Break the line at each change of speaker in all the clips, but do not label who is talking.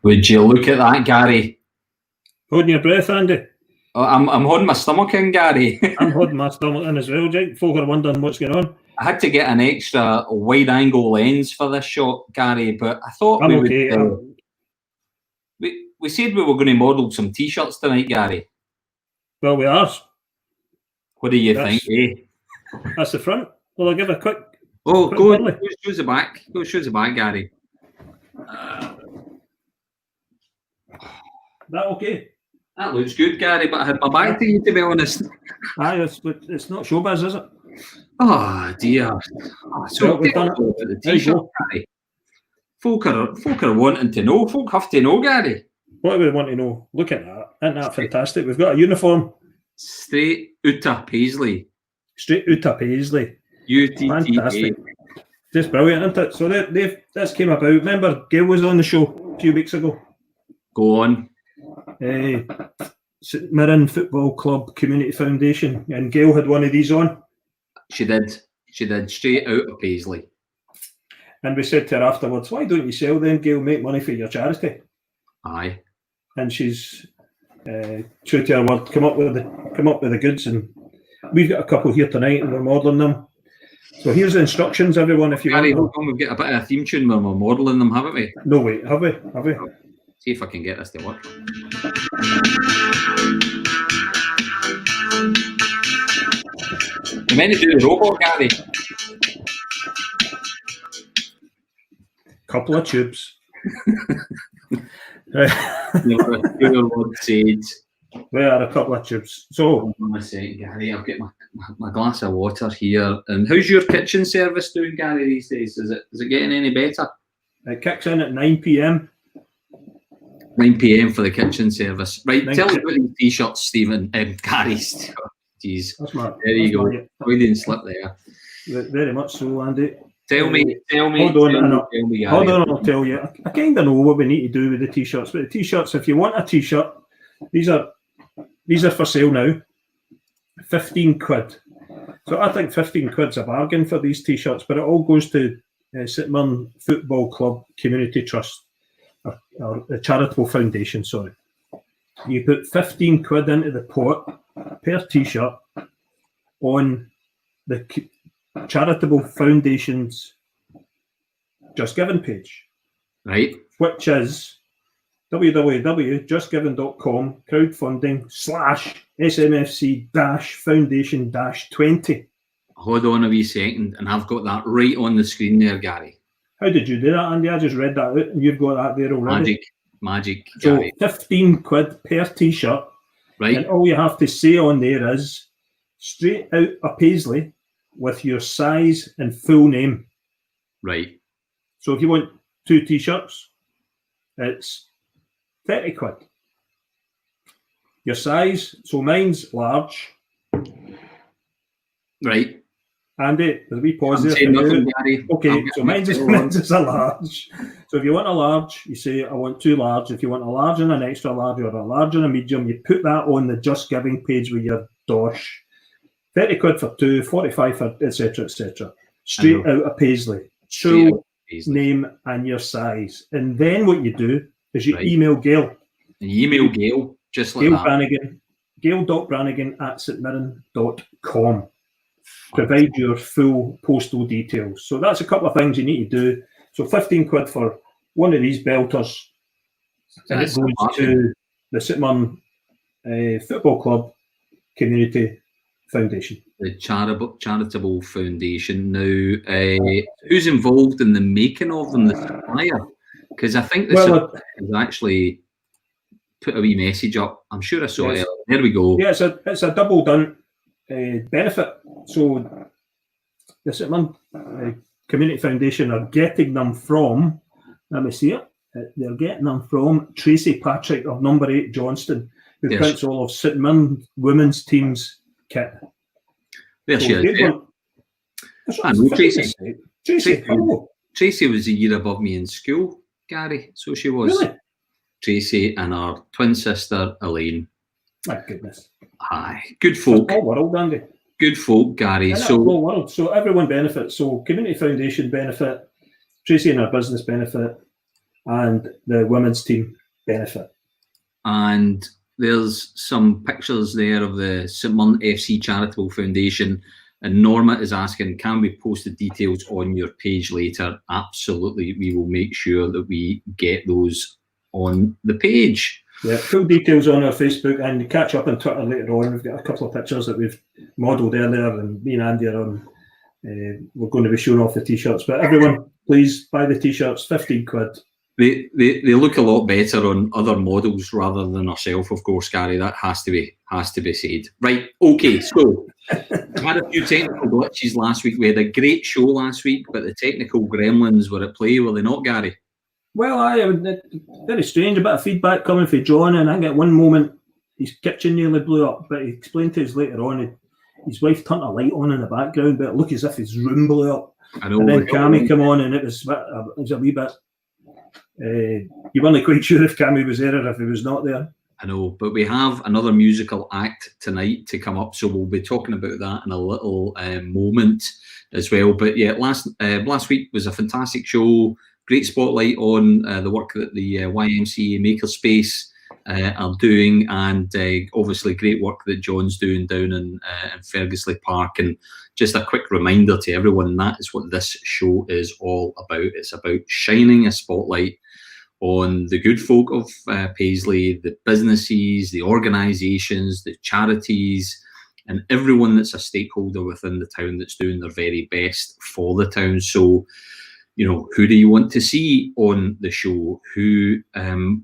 Would you look at that, Gary?
Holding your breath, Andy.
I'm holding my stomach in, Gary.
I'm holding my stomach in as well, Jake. Folk are wondering what's going on.
I had to get an extra wide-angle lens for this shot, Gary, but I thought
I'm okay.
We said we were going to model some T-shirts tonight, Gary.
Well, we are.
What do you think, eh?
That's the front. Well, I'll give a quick...
Oh, go shows the back. Go shows the back, Gary.
That okay?
That looks good, Gary, but I had my back to you, to be honest.
Aye, it's not showbiz, is it?
Oh, dear. Oh, so
we've done it.
The T-shirt, Gary. Folk are wanting to know. Folk have to know, Gary.
What do we want to know? Look at that. Isn't that fantastic? We've got a uniform.
Straight outta Paisley.
Straight outta Paisley.
Fantastic.
Just brilliant, isn't it? So this came about. Remember, Gail was on the show a few weeks ago.
Go on.
St Mirren Football Club Community Foundation, and Gail had one of these on.
She did. Straight out of Paisley.
And we said to her afterwards, "Why don't you sell them, Gail? Make money for your charity."
Aye.
And she's true to her word. Come up with the goods, and we've got a couple here tonight, and we're modelling them. So here's the instructions, everyone. If you
Gary,
want,
we've got a bit of a theme tune when we're modelling them, haven't we?
No, wait, have we?
See if I can get this to work. You meant to do the robot, Gary?
Couple of tubes.
Word said.
We are a couple of tubes. So,
hold on a second, Gary. I've got my glass of water here. And how's your kitchen service doing, Gary, these days? Is it getting any better?
It kicks in at 9 p.m.
9 p.m. for the kitchen service. Right, tell us about these T-shirts, Stephen. Gary. Jeez. There you go. We didn't slip there.
Very much so, Andy.
Tell me.
Hold on, I'll tell you. I kind of know what we need to do with the T-shirts. But the T-shirts, if you want a T-shirt, these are for sale now. 15 quid. So I think 15 quid's a bargain for these T-shirts, but it all goes to St Mirren Football Club Community Trust, or the charitable foundation, sorry. You put 15 quid into the pot per T-shirt on the charitable foundation's Just Giving page.
Right.
Which is www.justgiving.com crowdfunding/SMFC-foundation-20.
Hold on a wee second, and I've got that right on the screen there, Gary.
How did you do that, Andy? I just read that out, and you've got that there already.
Magic,
so
Gary.
15 quid per T-shirt.
Right.
And all you have to say on there is straight out of Paisley with your size and full name.
Right.
So if you want 2 T-shirts, it's 30 quid. Your size, so mine's large.
Right.
Andy, there's a wee pause there.
Nothing, Gary.
Okay, so mine's is a large. So if you want a large, you say, I want 2 large. If you want a large and an extra large or a large and a medium, you put that on the Just Giving page with your dosh. 30 quid for 2, 45 for etc. Straight out of Paisley. Full name and your size. And then what you do is you email Gail.
And you email Gail, just like that.
Brannigan, gail.brannigan@stmirren.com. Provide your full postal details. So that's a couple of things you need to do. So 15 quid for one of these belters. And it goes to the St Mirren Football Club Community Foundation.
The charitable foundation. Now, who's involved in the making of them, the supplier? Because I think the supplier has actually put a wee message up. I'm sure I saw it. There we go.
Yeah, it's a double done benefit. So the St Mirren Community Foundation are getting them from, let me see it, they're getting them from Tracy Patrick of Number 8 Johnston, who prints all of St Mirren women's team's kit.
There she is. I know Tracy. Tracy was a year above me in school, Gary, so she was.
Really?
Tracy and her twin sister, Elaine.
My goodness.
Aye, good folk.
Small world, Andy.
Good folk, Gary.
Small world. So everyone benefits. So Community Foundation benefit, Tracy and her business benefit, and the women's team benefit.
And there's some pictures there of the St Mirren FC Charitable Foundation. And Norma is asking, can we post the details on your page later? Absolutely. We will make sure that we get those on the page.
Yeah, full details on our Facebook, and catch up on Twitter later on. We've got a couple of pictures that we've modelled earlier, and me and Andy are on. We're going to be showing off the t-shirts. But everyone, please buy the t-shirts, 15 quid.
They look a lot better on other models rather than ourselves, of course, Gary. That has to be said. Right, okay, so we had a few technical glitches last week. We had a great show last week, but the technical gremlins were at play, were they not, Gary?
Well, very strange. A bit of feedback coming from John, and I think at one moment his kitchen nearly blew up, but he explained to us later on his wife turned a light on in the background, but it looked as if his room blew up.
I know.
And then Cammy came on, and it was a wee bit. You weren't quite sure if Cammy was there or if he was not there.
I know, but we have another musical act tonight to come up, so we'll be talking about that in a little moment as well. But yeah, last week was a fantastic show. Great spotlight on the work that the YMCA Makerspace are doing, and obviously great work that John's doing down in Fergusley Park. And just a quick reminder to everyone, that is what this show is all about. It's about shining a spotlight on the good folk of Paisley, the businesses, the organisations, the charities, and everyone that's a stakeholder within the town that's doing their very best for the town. So, you know, who do you want to see on the show? Who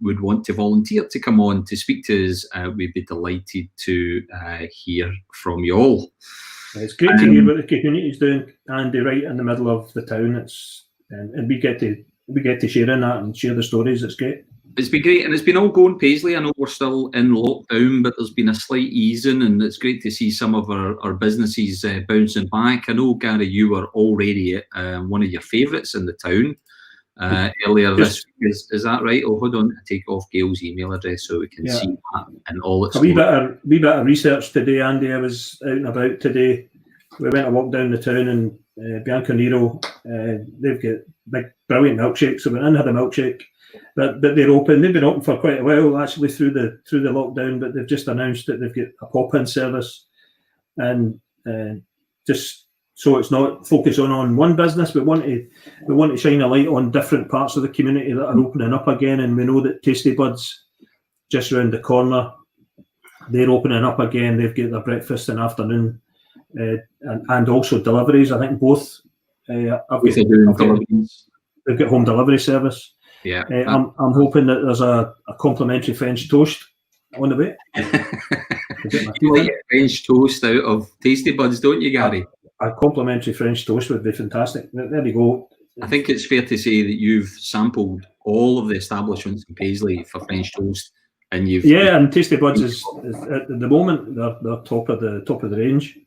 would want to volunteer to come on to speak to us? We'd be delighted to hear from you all.
It's great to hear what the community's doing, Andy, right in the middle of the town. And we get to share in that and share the stories. It's great.
It's been great, and it's been all going Paisley. I know we're still in lockdown, but there's been a slight easing, and it's great to see some of our businesses bouncing back. I know, Gary, you were already at one of your favourites in the town earlier this week. Is that right? Oh, hold on, I take off Gail's email address so we can see that and all its.
A wee bit of research today, Andy. I was out and about today. We went to walk down the town, and Bianco Nero, they've got big, brilliant milkshakes. So we went in, had a milkshake. But they're open. They've been open for quite a while, actually, through the lockdown. But they've just announced that they've got a pop-in service, and just so it's not focused on one business. We want to shine a light on different parts of the community that are opening up again. And we know that Tasty Buds, just around the corner, they're opening up again. They've got their breakfast and afternoon, and also deliveries. I think both. They've got home delivery service.
Yeah,
I'm hoping that there's a complimentary French toast on the way.
You like French toast out of Tasty Buds, don't you, Gary?
A complimentary French toast would be fantastic. There you go.
I think it's fair to say that you've sampled all of the establishments in Paisley for French toast, and you've
and Tasty Buds is at the moment they're top of the range.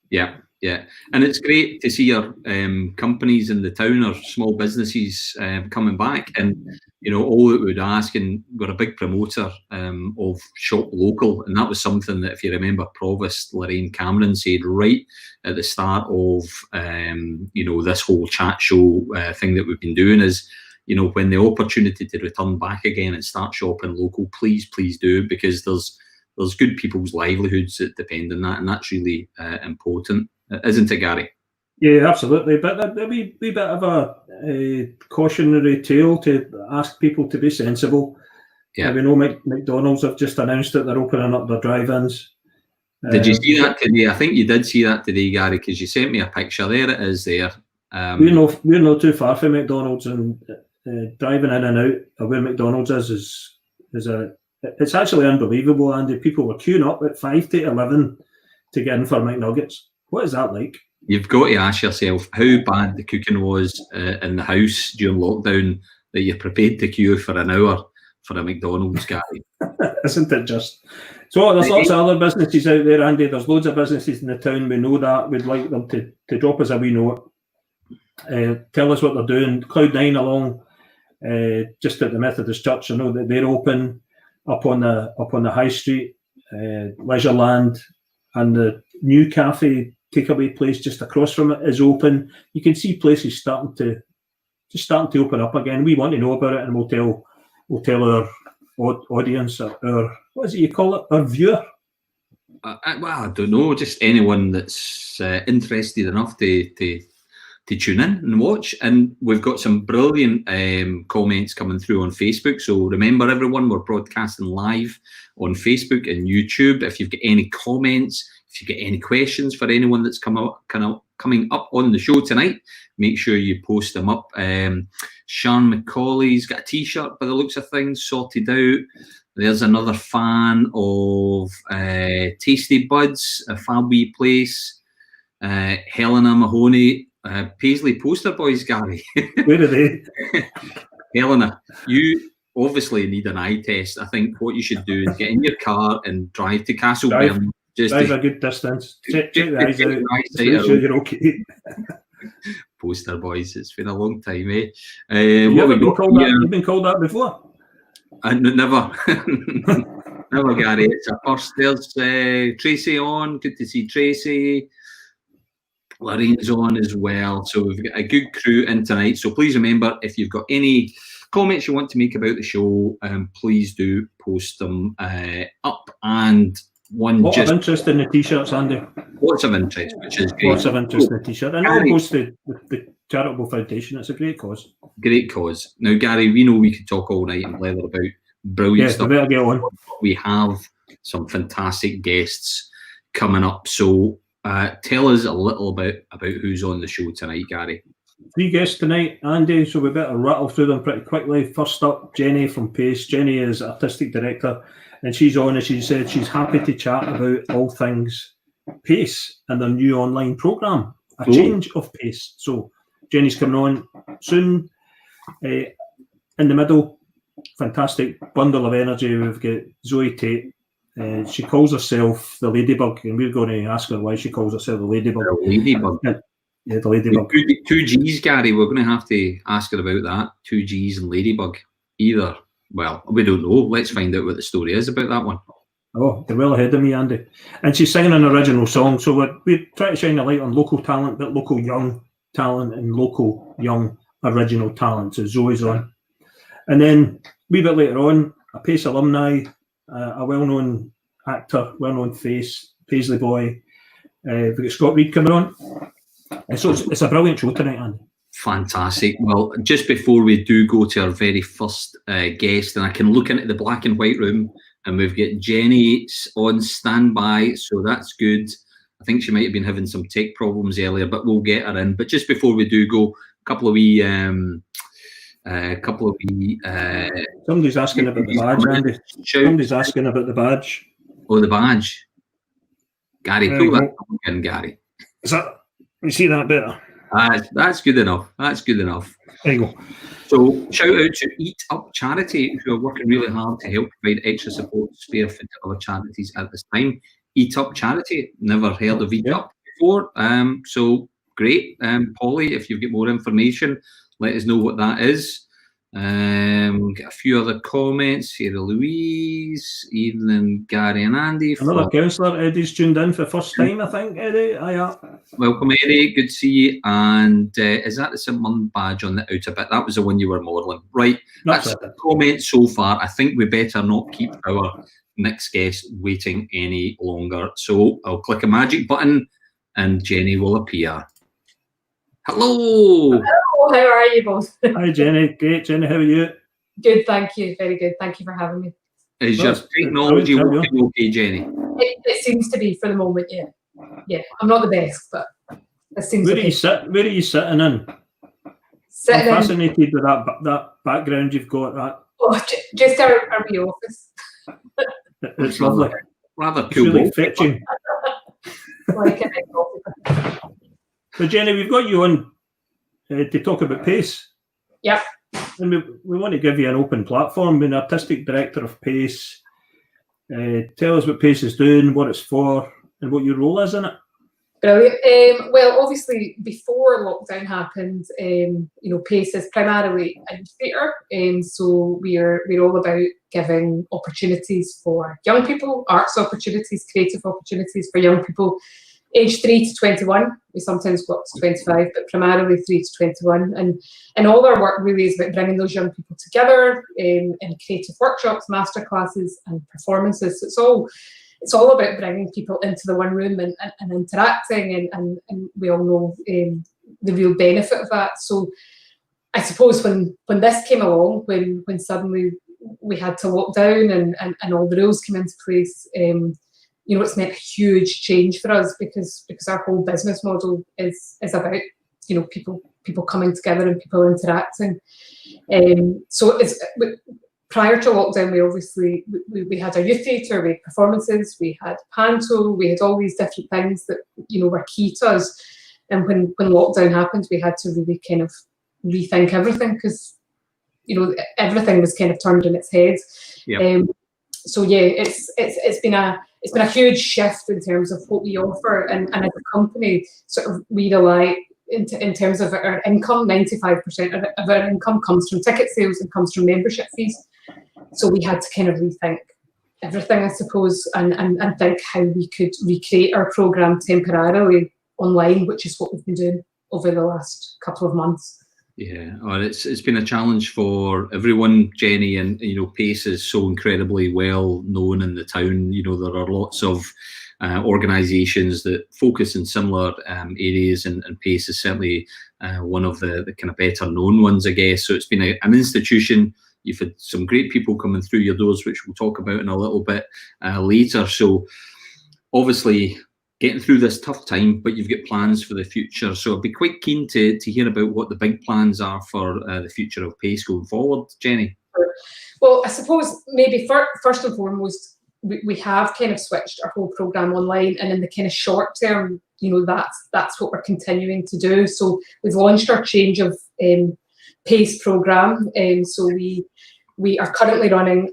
Yeah. Yeah, and it's great to see your companies in the town or small businesses coming back. And, you know, all that we would ask, and we're a big promoter of Shop Local. And that was something that, if you remember, Provost Lorraine Cameron said right at the start of, you know, this whole chat show thing that we've been doing is, you know, when the opportunity to return back again and start shopping local, please do, because there's good people's livelihoods that depend on that. And that's really important. Isn't it, Gary?
Yeah, absolutely. But a wee bit of a cautionary tale to ask people to be sensible. Yeah, we know McDonald's have just announced that they're opening up their drive-ins.
Did you see that today? I think you did see that today, Gary, because you sent me a picture. There it is. There.
We're not too far from McDonald's, and driving in and out of where McDonald's is it's actually unbelievable, Andy. People were queuing up at 5 to 11 to get in for McNuggets. What is that like? You've
got to ask yourself how bad the cooking was in the house during lockdown that you're prepared to queue for an hour for a McDonald's, Gary.
Isn't it just? So there's lots of other businesses out there, Andy. There's loads of businesses in the town. We know that. We'd like them to drop us a wee note. Tell us what they're doing. Cloud9 along just at the Methodist Church. I know that they're open up on the High Street, Leisureland, and the new cafe takeaway place just across from it is open. You can see places starting just starting to open up again. We want to know about it, and we'll tell our audience, our what is it you call it, our viewer.
Well, I don't know, just anyone that's interested enough to tune in and watch. And we've got some brilliant comments coming through on Facebook. So remember, everyone, we're broadcasting live on Facebook and YouTube. If you've got any comments, if you've got any questions for anyone that's coming up on the show tonight, make sure you post them up. Sean McCauley's got a t-shirt by the looks of things sorted out. There's another fan of Tasty Buds, a fab wee place. Helena Mahoney, Paisley Poster Boys, Gary.
Where are they?
Helena, you obviously need an eye test. I think what you should do is get in your car and drive to Castleburn.
Drive a good distance. Check the eyes out. Make sure you're okay.
Poster Boys, it's been a long time, eh?
You've been called that before?
Never. Never, Gary. It's a first. There's Tracy on. Good to see Tracy. Lorraine's on as well. So we've got a good crew in tonight. So please remember, if you've got any comments you want to make about the show, please do post them up. And
lots of interest in the t-shirts, Andy.
Lots of interest, which is great.
Lots of interest in the t-shirt. And it all goes to the charitable foundation. It's a great cause.
Great cause. Now, Gary, we know we could talk all night and leather about brilliant stuff.
We better get on.
We have some fantastic guests coming up. So tell us a little about who's on the show tonight, Gary.
3 guests tonight, Andy, so we better rattle through them pretty quickly. First up, Jenny from Pace. Jenny is Artistic Director, and she's on, as she said, she's happy to chat about all things Pace and their new online programme, A Change of Pace. So Jenny's coming on soon. In the middle, fantastic bundle of energy, we've got Zoe Tate. She calls herself the Ladybug, and we're going to ask her why she calls herself the Ladybug.
The Ladybug.
Yeah, the Ladybug.
2 G's, Gary. We're going to have to ask her about that. 2 G's and Ladybug. Either. Well, we don't know. Let's find out what the story is about that one.
Oh, they're well ahead of me, Andy. And she's singing an original song, so we're trying to shine a light on local talent, but local young talent and local young original talent. So Zoe's on. And then a wee bit later on, a Pace alumni, a well-known actor, well-known face, Paisley boy. We've got Scott Reed coming on. And so it's a brilliant show tonight, Andy.
Fantastic. Well, just before we do go to our very first guest, and I can look into the black and white room, and we've got Jenny on standby, so that's good. I think she might have been having some tech problems earlier, but we'll get her in. But just before we do go, a couple of wee...
somebody's asking about the badge, Andy. Somebody's asking about the badge.
Oh, the badge. Gary, pull that up again, Gary.
Is that... You see that better?
That's good enough. That's good enough.
There you go.
So shout out to Eat Up Charity, who are working really hard to help provide extra support to spare food to other charities at this time. Eat Up Charity. Never heard of Eat Up before. So great. Polly, if you've got more information, let us know what that is. Get a few other comments. Sarah Louise, Evelyn, Gary and Andy.
Another councillor. Eddie's tuned in for the first time, I think. Eddie,
welcome, Eddie. Good to see you. And is that the St. Munn badge on the outer bit? That was the one you were modelling. Right. That's the comment so far. I think we better not keep our next guest waiting any longer. So I'll click a magic button and Jenny will appear. Hello.
Hello, how are you both?
Hi, Jenny. Great, Jenny. How are you?
Good, thank you. Very good. Thank you for having me.
Is your technology working okay, Jenny?
It seems to be for the moment, yeah. Yeah, I'm not the best, but it seems
Where are you sitting in? I'm fascinated with that background you've got.
Just our wee office.
It's lovely.
Rather
it's
cool.
Really fetching.
Like a nice office.
So Jenny, we've got you on to talk about Pace.
Yep.
And we want to give you an open platform. Being Artistic Director of Pace, tell us what Pace is doing, what it's for, and what your role is in it.
Brilliant. Well, obviously, before lockdown happened, Pace is primarily a youth theatre, so we're all about giving opportunities for young people, arts opportunities, creative opportunities for young people. age 3 to 21. We sometimes go up to 25, but primarily 3 to 21. And all our work really is about bringing those young people together in creative workshops, masterclasses, and performances. So it's all about bringing people into the one room and interacting, and we all know the real benefit of that. So I suppose when this came along, when suddenly we had to lock down and all the rules came into place, you know, it's meant a huge change for us because our whole business model is about, you know, people coming together and people interacting. So it's prior to lockdown, we had our youth theatre, we had performances, we had panto, we had all these different things that, you know, were key to us. And when lockdown happened, we had to really kind of rethink everything because, you know, everything was kind of turned on its head.
Yep.
So yeah, it's been a huge shift in terms of what we offer, and as a company, sort of we rely in terms of our income. 95% of our income comes from ticket sales and comes from membership fees. So we had to kind of rethink everything, I suppose, and think how we could recreate our programme temporarily online, which is what we've been doing over the last couple of months.
Yeah, it's been a challenge for everyone, Jenny, and you know, Pace is so incredibly well known in the town. You know, there are lots of organisations that focus in similar areas, and Pace is certainly one of the kind of better known ones, I guess. So it's been an institution. You've had some great people coming through your doors, which we'll talk about in a little bit later. So obviously getting through this tough time, but you've got plans for the future. So I'd be quite keen to hear about what the big plans are for the future of Pace going forward, Jenny.
Well, I suppose maybe first and foremost, we have kind of switched our whole programme online, and in the kind of short term, you know, that's what we're continuing to do. So we've launched our change of Pace programme, so we are currently running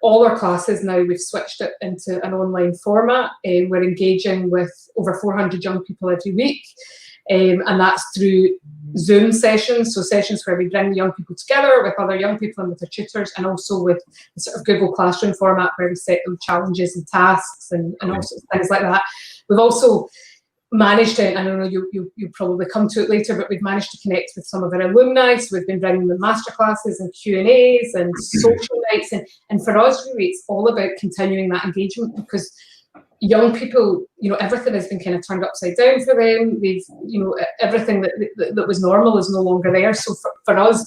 all our classes now. We've switched it into an online format. We're engaging with over 400 young people every week, and that's through Zoom sessions, so sessions where we bring the young people together with other young people and with their tutors, and also with the sort of Google Classroom format where we set them challenges and tasks and all sorts of things like that. We've also managed to, I don't know, you'll probably come to it later, but we've managed to connect with some of our alumni. So we've been bringing them masterclasses and Q&As and social nights. And for us, really, it's all about continuing that engagement because young people, you know, everything has been kind of turned upside down for them. They've, you know, everything that was normal is no longer there. So for us,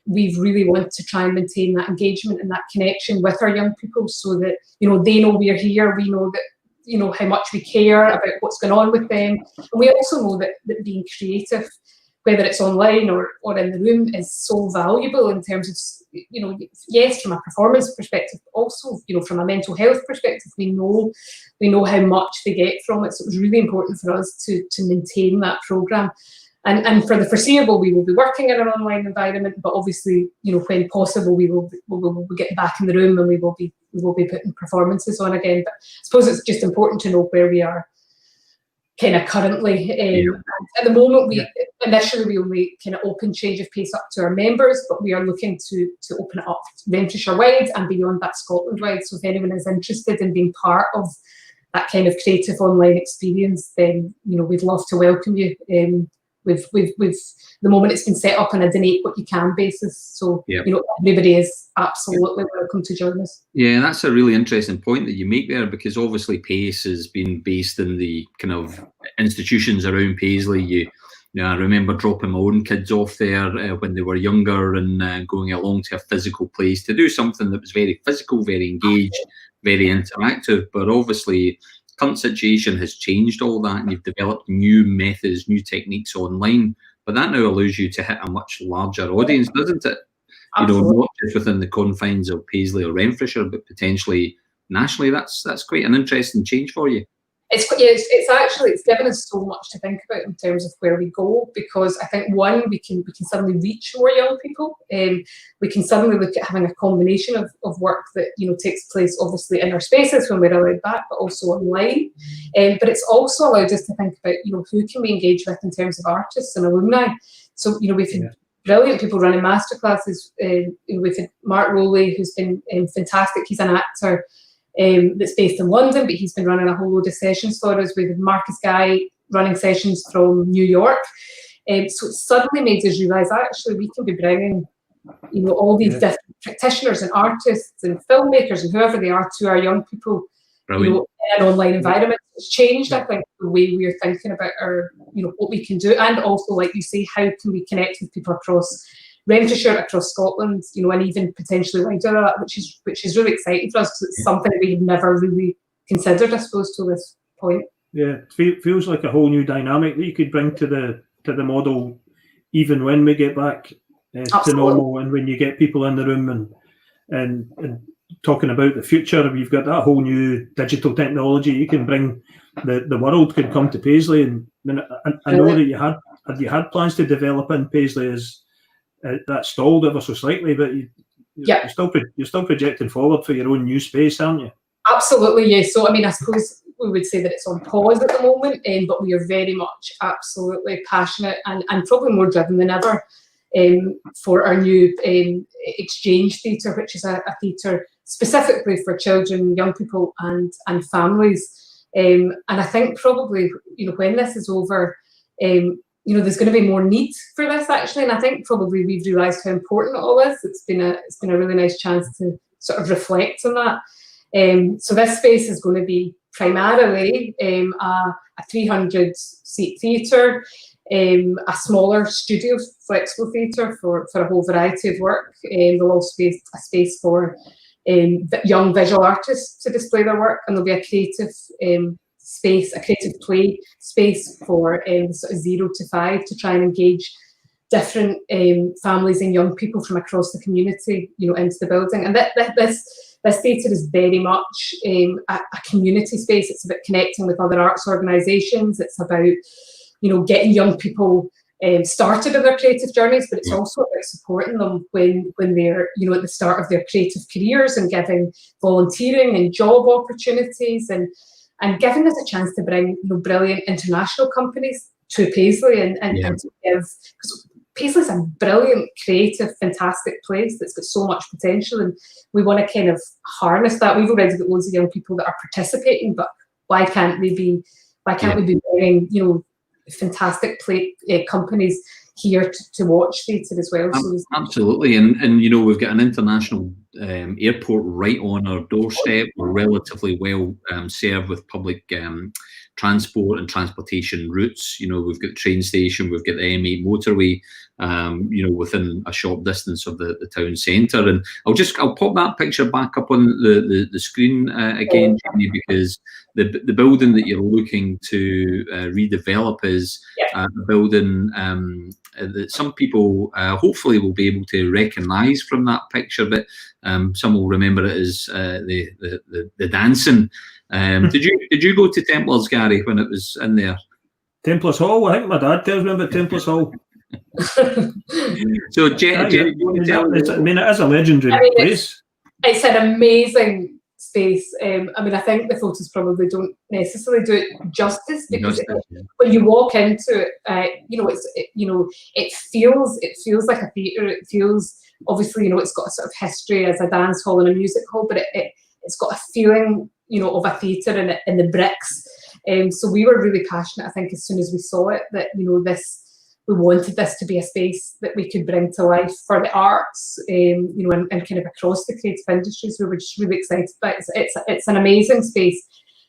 we've really wanted to try and maintain that engagement and that connection with our young people so that, you know, they know we're here. We know that, you know, how much we care about what's going on with them. And we also know that being creative, whether it's online or in the room, is so valuable in terms of, you know, yes, from a performance perspective, but also, you know, from a mental health perspective, we know how much they get from it. So it was really important for us to maintain that programme. And for the foreseeable, we will be working in an online environment, but obviously, you know, when possible, we will get back in the room and we will be putting performances on again. But I suppose it's just important to know where we are kind of currently. At the moment, initially we only kind of opened Change of Pace up to our members, but we are looking to open it up Renfrewshire-wide and beyond that Scotland-wide. So if anyone is interested in being part of that kind of creative online experience, then, you know, we'd love to welcome you. We've the moment it's been set up on a donate what you can basis, so you know, everybody is absolutely welcome to join us. Yeah,
that's a really interesting point that you make there, because obviously Pace has been based in the kind of institutions around Paisley. You know, I remember dropping my own kids off there when they were younger and going along to a physical place to do something that was very physical, very engaged, very interactive. But obviously current situation has changed all that, and you've developed new methods, new techniques online. But that now allows you to hit a much larger audience, doesn't it? Absolutely. You know, not just within the confines of Paisley or Renfrewshire, but potentially nationally. That's quite an interesting change for you.
It's given us so much to think about in terms of where we go, because I think, one, we can suddenly reach more young people. We can suddenly look at having a combination of work that, you know, takes place obviously in our spaces when we're allowed back, but also online. But it's also allowed us to think about, you know, who can we engage with in terms of artists and alumni. So, you know, we've had brilliant people running masterclasses. We've had Mark Rowley, who's been fantastic. He's an actor. that's based in London, but he's been running a whole load of sessions for us. With Marcus Guy running sessions from New York. So it suddenly made us realise, actually, we can be bringing, all these different practitioners and artists and filmmakers and whoever they are to our young people, in an online environment. It's changed, I think, the way we're thinking about our, what we can do, and also, like you say, how can we connect with people across Renfrewshire, across Scotland, and even potentially wider, which is really exciting for us, because it's something that we've never really considered, I suppose, to this point. Yeah,
it feels like a whole new dynamic that you could bring to the model, even when we get back to normal, and when you get people in the room and talking about the future. You've got that whole new digital technology. You can bring the world can come to Paisley, and I know that you had plans to develop in Paisley, as that stalled ever so slightly, but you're still projecting forward for your own new space, aren't you?
Absolutely, yes. So I suppose we would say that it's on pause at the moment, but we are very much absolutely passionate and probably more driven than ever for our new exchange theatre, which is a theatre specifically for children, young people and families. And I think probably, when this is over, there's going to be more need for this, actually. And I think probably we've realised how important it all is. It's been a really nice chance to sort of reflect on that. So this space is going to be primarily a 300-seat theatre, a smaller studio flexible theatre for a whole variety of work. There'll also be a space for young visual artists to display their work, and there'll be a creative space, a creative play space for sort of 0 to 5 to try and engage different families and young people from across the community, into the building. And this theatre is very much a community space. It's about connecting with other arts organisations. It's about, getting young people started in their creative journeys, but it's also about supporting them when they're, at the start of their creative careers, and giving volunteering and job opportunities, and giving us a chance to bring, brilliant international companies to Paisley and to give, because Paisley's a brilliant, creative, fantastic place that's got so much potential, and we want to kind of harness that. We've already got loads of young people that are participating, but why can't we be bringing, fantastic companies here to watch theatre as well? So
absolutely, and we've got an international airport right on our doorstep. We're relatively well served with public transport and transportation routes. We've got the train station, we've got the M8 motorway, within a short distance of the town centre. And I'll pop that picture back up on the screen again, Jamie, because the building that you're looking to redevelop is a building that some people hopefully will be able to recognise from that picture, but some will remember it as the dancing. Did you go to Templars, Gary, when it was in there?
Templars Hall. I think my dad tells me about Templars Hall.
So, Jen, you want to tell me?
It is a legendary place.
It's an amazing space. I think the photos probably don't necessarily do it justice, because when you walk into it, it feels like a theatre. It feels, obviously, it's got a sort of history as a dance hall and a music hall, but it's got a feeling, of a theatre in the bricks. So we were really passionate, I think, as soon as we saw it, that we wanted this to be a space that we could bring to life for the arts, and kind of across the creative industries. We were just really excited about it. It's an amazing space.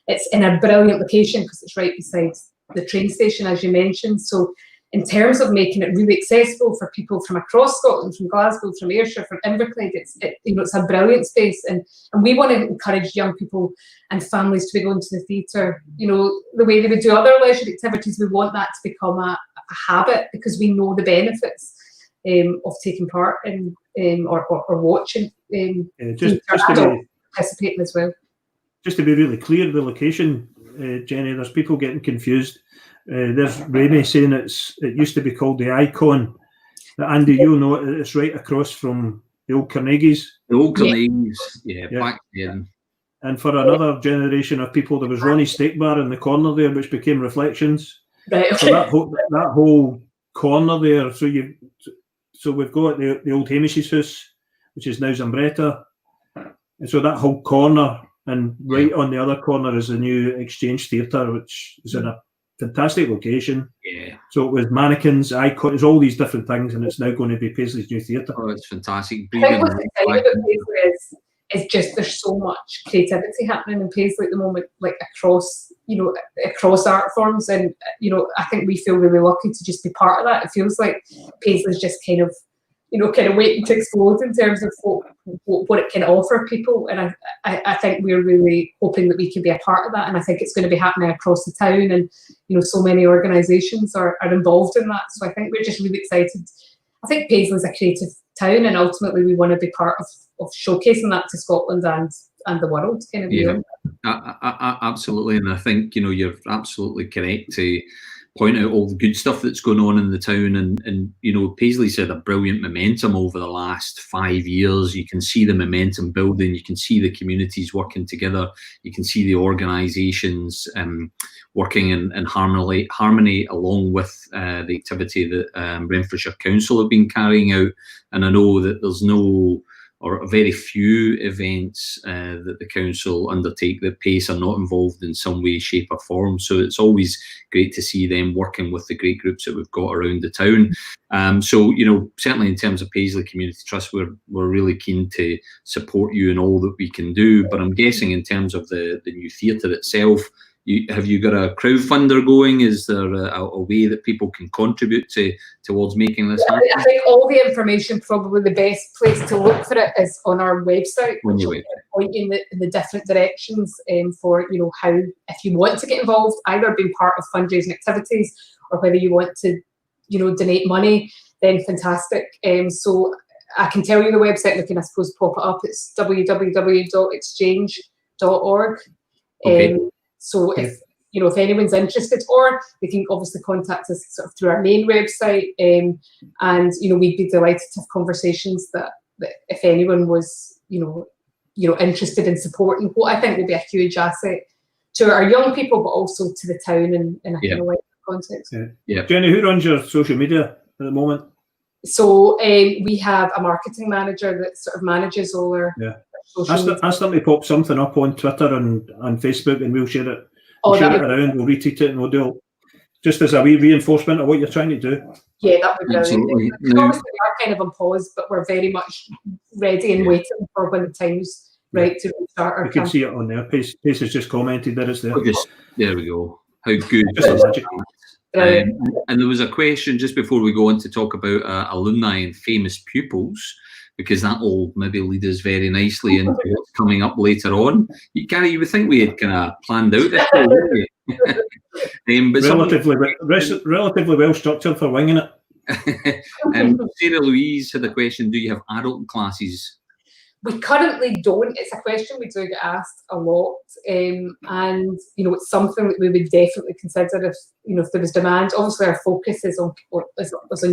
It's in a brilliant location because it's right beside the train station, as you mentioned. So in terms of making it really accessible for people from across Scotland, from Glasgow, from Ayrshire, from Inverclyde, it's a brilliant space, and we want to encourage young people and families to be going to the theatre, the way they would do other leisure activities. We want that to become a habit, because we know the benefits of taking part in or watching participating as well.
Just to be really clear, the location, Jenny, there's people getting confused. There's Raimi saying it used to be called the Icon. Andy, you'll know it's right across from the old Carnegie's.
The old Carnegie's, back then.
And for another generation of people, there was Ronnie's Steak Bar in the corner there, which became Reflections.
Right.
So that whole corner there. So we've got the old Hamish's house, which is now Zambretta, and so that whole corner and right on the other corner is the new Exchange Theatre, which is in a fantastic location.
Yeah.
So it was mannequins, icons, all these different things, and it's now going to be Paisley's new theatre.
Oh, it's fantastic.
I think what's exciting about Paisley is just there's so much creativity happening in Paisley at the moment, like across art forms, and I think we feel really lucky to just be part of that. It feels like Paisley's just kind of waiting to explode in terms of what it can offer people, and I think we're really hoping that we can be a part of that, and I think it's going to be happening across the town, and so many organisations are involved in that, so I think we're just really excited. I think Paisley's a creative town, and ultimately we want to be part of showcasing that to Scotland and the world, kind of.
Yeah, absolutely, and I think you're absolutely correct to point out all the good stuff that's going on in the town, and Paisley's had a brilliant momentum over the last 5 years. You can see the momentum building, you can see the communities working together, you can see the organisations working in harmony along with the activity that Renfrewshire Council have been carrying out. And I know that there's no or very few events that the council undertake that PACE are not involved in some way, shape or form. So it's always great to see them working with the great groups that we've got around the town. So, certainly in terms of Paisley Community Trust, we're really keen to support you in all that we can do. But I'm guessing in terms of the new theatre itself, have you got a crowdfunder going? Is there a way that people can contribute towards making this happen?
I think all the information, probably the best place to look for it is on our website, which will point you in the different directions for how, if you want to get involved, either being part of fundraising activities or whether you want to donate money, then fantastic. So I can tell you the website, we can I suppose pop it up. It's www.exchange.org.
Okay.
So if anyone's interested, or they can obviously contact us sort of through our main website, and we'd be delighted to have conversations that if anyone was interested in supporting what I think will be a huge asset to our young people, but also to the town in a kind of wider context.
Yeah. Jenny, who runs your social media at the moment?
So we have a marketing manager that sort of manages all our. Yeah.
Ask them to pop something up on Twitter and Facebook, and we'll share it. We'll share it around. We'll retweet it, and we'll do it just as a wee reinforcement of what you're trying to do.
Yeah, that would be brilliant. Obviously, we are kind of on pause, but we're very much ready and waiting for when the time's right to restart our.
You can see it on there. Pace has just commented that it's there.
There we go. How good. And there was a question just before we go on to talk about alumni and famous pupils, because that will maybe lead us very nicely into what's coming up later on. Gary, you would think we had kind of planned out this, wouldn't we? But relatively well structured for winging it. Sarah Louise had a question: do you have adult classes?
We currently don't. It's a question we do get asked a lot, and it's something that we would definitely consider if there was demand. Obviously, our focus is on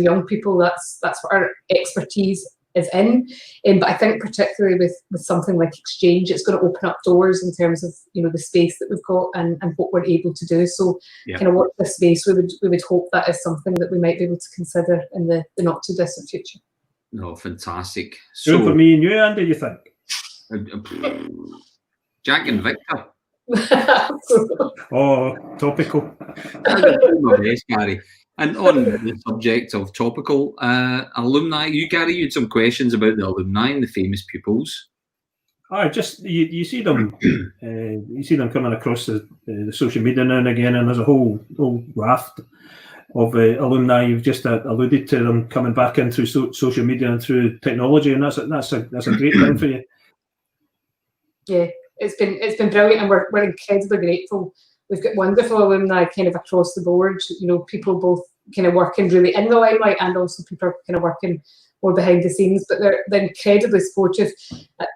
young people. That's what our expertise is in, but I think particularly with something like Exchange, it's going to open up doors in terms of the space that we've got and what we're able to do. So kind of watch this space. We would hope that is something that we might be able to consider in the not too distant future.
No, fantastic.
So for me and you, Andy, you think?
Jack and Victor.
Oh, topical.
My best, Gary. And on the subject of topical alumni, Gary, you had some questions about the alumni and the famous pupils.
You see them, coming across the social media now and again, and there's a whole raft of alumni. You've just alluded to them coming back in through social media and through technology, and that's a great thing for you. Yeah,
it's been brilliant, and we're incredibly grateful. We've got wonderful alumni kind of across the board, people both kind of working really in the limelight and also people kind of working more behind the scenes, but they're incredibly supportive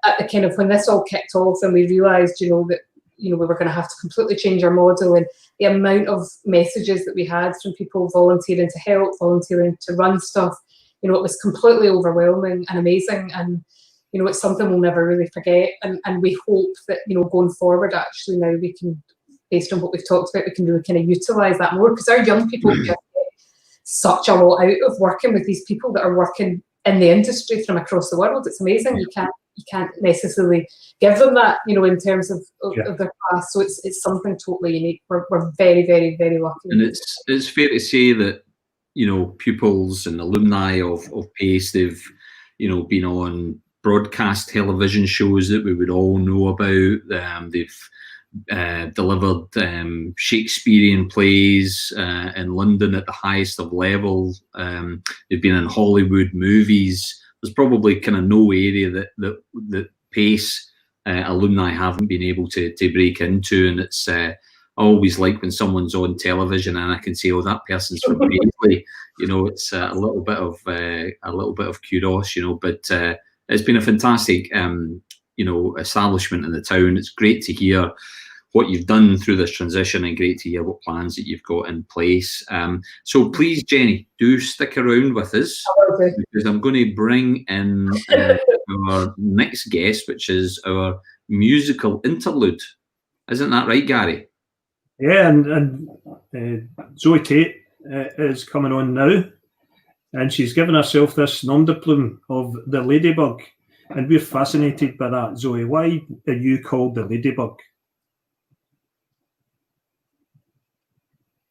at the kind of when this all kicked off and we realised, that, we were going to have to completely change our model, and the amount of messages that we had from people volunteering to help, volunteering to run stuff, it was completely overwhelming and amazing, and it's something we'll never really forget, and we hope that, going forward, actually now we can, based on what we've talked about, we can really kind of utilise that more, because our young people just get such a lot out of working with these people that are working in the industry from across the world. It's amazing. you can't necessarily give them that, you know, in terms of their class. So it's something totally unique. We're very, very, very lucky.
And it's fair to say that, you know, pupils and alumni of PACE, they've, you know, been on broadcast television shows that we would all know about. They've delivered Shakespearean plays in London at the highest of level. They've been in Hollywood movies. There's probably kind of no area that PACE alumni haven't been able to break into, and it's I always like when someone's on television and I can say, "Oh, that person's from Paisley." You know, it's a little bit of kudos, you know. But it's been a fantastic, you know, establishment in the town. It's great to hear what you've done through this transition, and great to hear what plans that you've got in place. So please, Jenny, do stick around with us, because I'm going to bring in our next guest, which is our musical interlude. Isn't that right, Gary?
Yeah, and Zoe Tate is coming on now, and she's given herself this nom de plume of the Ladybug, and we're fascinated by that. Zoe, why are you called the Ladybug?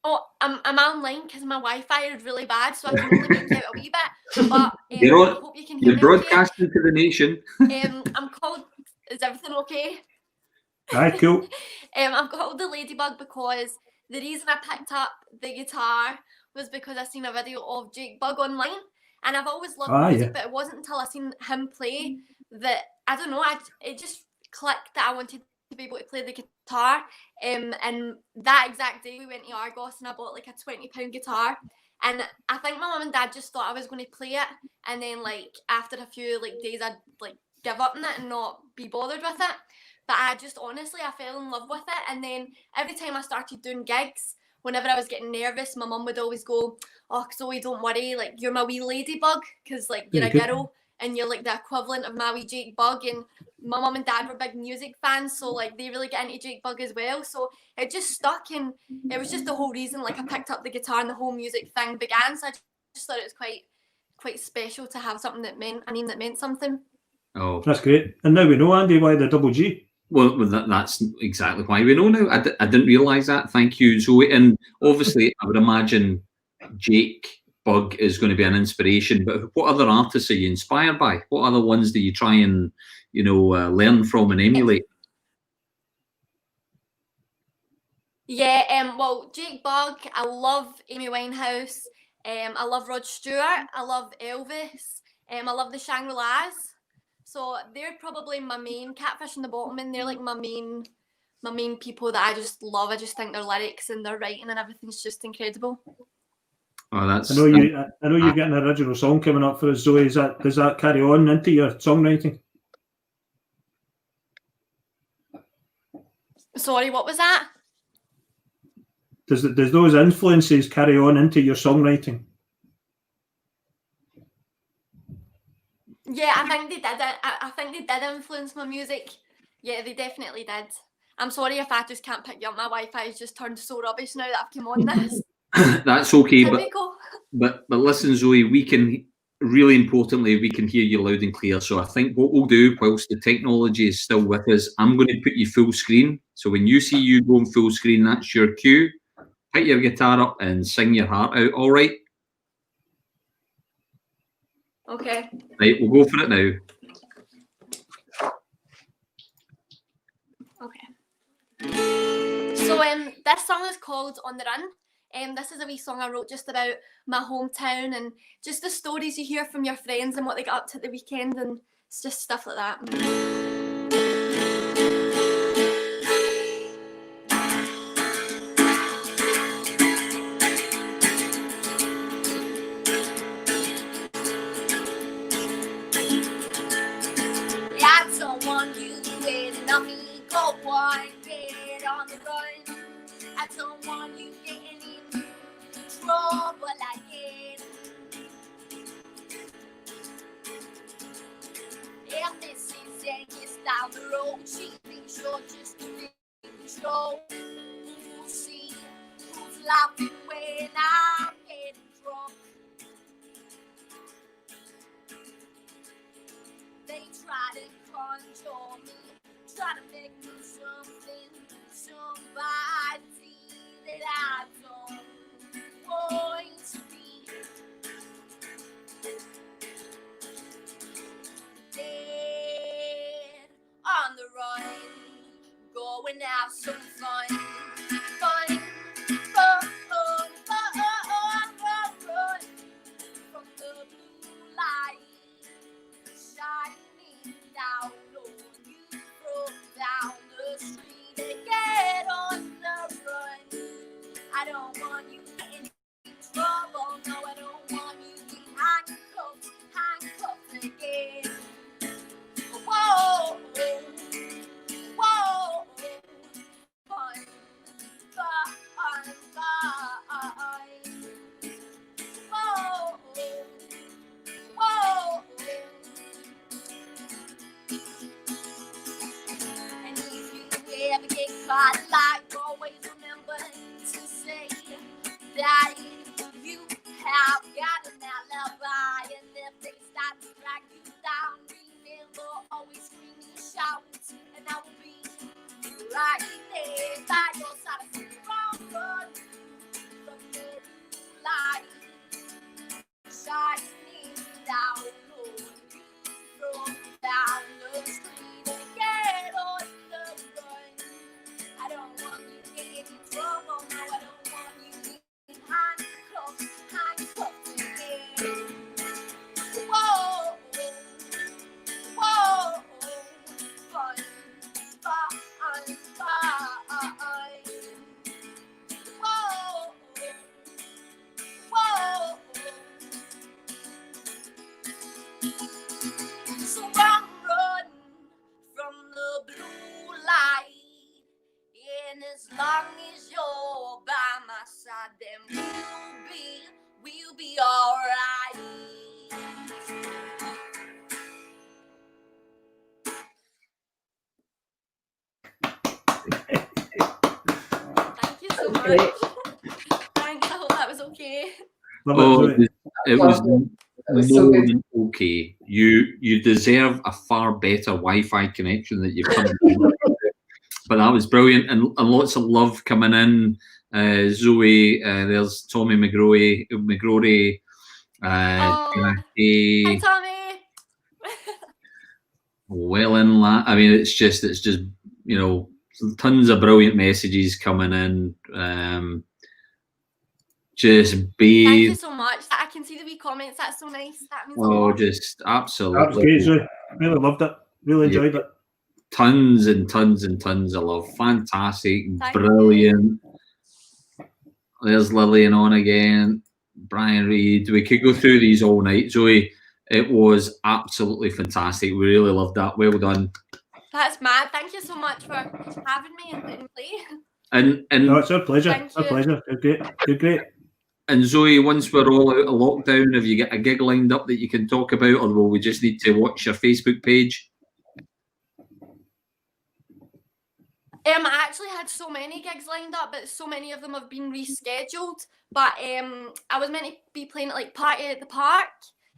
Oh, I'm online because my Wi-Fi is really bad, so I can only make out a wee bit. But I hope you can hear me.
You're broadcasting to the nation.
I'm called. Is everything okay?
Aye, cool.
I'm called the Ladybug because the reason I picked up the guitar was because I seen a video of Jake Bugg online, and I've always loved music, but it wasn't until I seen him play that, I don't know, it just clicked that I wanted to be able to play the guitar. And that exact day we went to Argos and I bought like a £20 guitar, and I think my mum and dad just thought I was going to play it, and then like after a few like days I'd like give up on it and not be bothered with it. But I just honestly, I fell in love with it. And then every time I started doing gigs, whenever I was getting nervous, my mum would always go, "Oh, Zoe, don't worry, like you're my wee Ladybug, because like you're a girl and you're like the equivalent of my wee Jake Bugg." And my mum and dad were big music fans, so like they really get into Jake Bugg as well. So it just stuck, and it was just the whole reason like I picked up the guitar and the whole music thing began. So I just thought it was quite special to have something that meant a name that meant something.
Oh,
that's great. And now we know, Andy, why the double G.
Well, that's exactly why we know now. I didn't realise that. Thank you, Zoe. And obviously, I would imagine Jake Bugg is going to be an inspiration. But what other artists are you inspired by? What other ones do you try and, you know, learn from and emulate?
Yeah, well, Jake Bugg, I love Amy Winehouse. I love Rod Stewart. I love Elvis. I love the Shangri-Las. So they're probably my main, Catfish and the Bottlemen. They're like my main people that I just love. I just think their lyrics and their writing and everything's just incredible.
Oh, that's.
I know you've got an original song coming up for us, Zoe. Does that carry on into your songwriting?
Sorry, what was that?
Does those influences carry on into your songwriting?
Yeah, I think they did. I think they did influence my music. Yeah, they definitely did. I'm sorry if I just can't pick you up. My Wi-Fi has just turned so rubbish now that I've come on this.
That's okay,
Typical.
but listen, Zoe, we can, really importantly, we can hear you loud and clear. So I think what we'll do, whilst the technology is still with us, I'm going to put you full screen. So when you see you going full screen, that's your cue. Pick your guitar up and sing your heart out. All right.
Okay.
Right, we'll go for it now.
Okay. So this song is called On the Run. This is a wee song I wrote just about my hometown and just the stories you hear from your friends and what they got up to at the weekend, and it's just stuff like that. On the run, I don't want you getting in trouble again. If this is just down the road, she thinks you're just in control. We'll see who's laughing when I'm getting drunk. They try to front of me, trying to make me something, somebody that I don't want to be. Dead on the run, go and have some fun, fun, fun, fun, fun, fun, from the blue light shining down on you from down the street and get on the run. I don't want you getting in trouble, no, I don't want you getting handcuffed again. Whoa, whoa, fun, fun, fun. Whoa, whoa. And if you ever get caught, like, always remember to say that you have got an alibi, and if they start to drag you down, remember always scream and shout, and I will be right there by your side. So run from the light shining down on you from down the street and get on the run. I don't want you getting in trouble, no, I don't want you getting handcuffed again. Whoa, whoa, fun, fun, fun. Whoa, whoa. So run from the blue light, and as long as you're by my side, then we'll be alright. Thank you so much. Thanks, I hope that was okay.
It was
so
more
good.
than okay. You deserve a far better Wi-Fi connection that you've come in. But that was brilliant, and lots of love coming in. Zoe, there's Tommy McGrory,
Hi, Tommy.
well in that. I mean, it's just tons of brilliant messages coming in. Just be.
Thank you so much. I can see the wee comments. That's so nice. That means a lot.
Just absolutely.
That was great, Zoe. Really loved it. Really enjoyed it.
Tons and tons and tons of love. Fantastic.
Thank
Brilliant. There's Lillian on again. Brian Reed. We could go through these all night. Zoe, it was absolutely fantastic. We really loved that. Well done.
That's mad. Thank you so much for having me and putting play.
And
no, it's our pleasure.
Thank
It's our
you.
pleasure. You're great.
And Zoe, once we're all out of lockdown, have you got a gig lined up that you can talk about, or will we just need to watch your Facebook page?
I actually had so many gigs lined up, but so many of them have been rescheduled. But I was meant to be playing at like Party at the Park.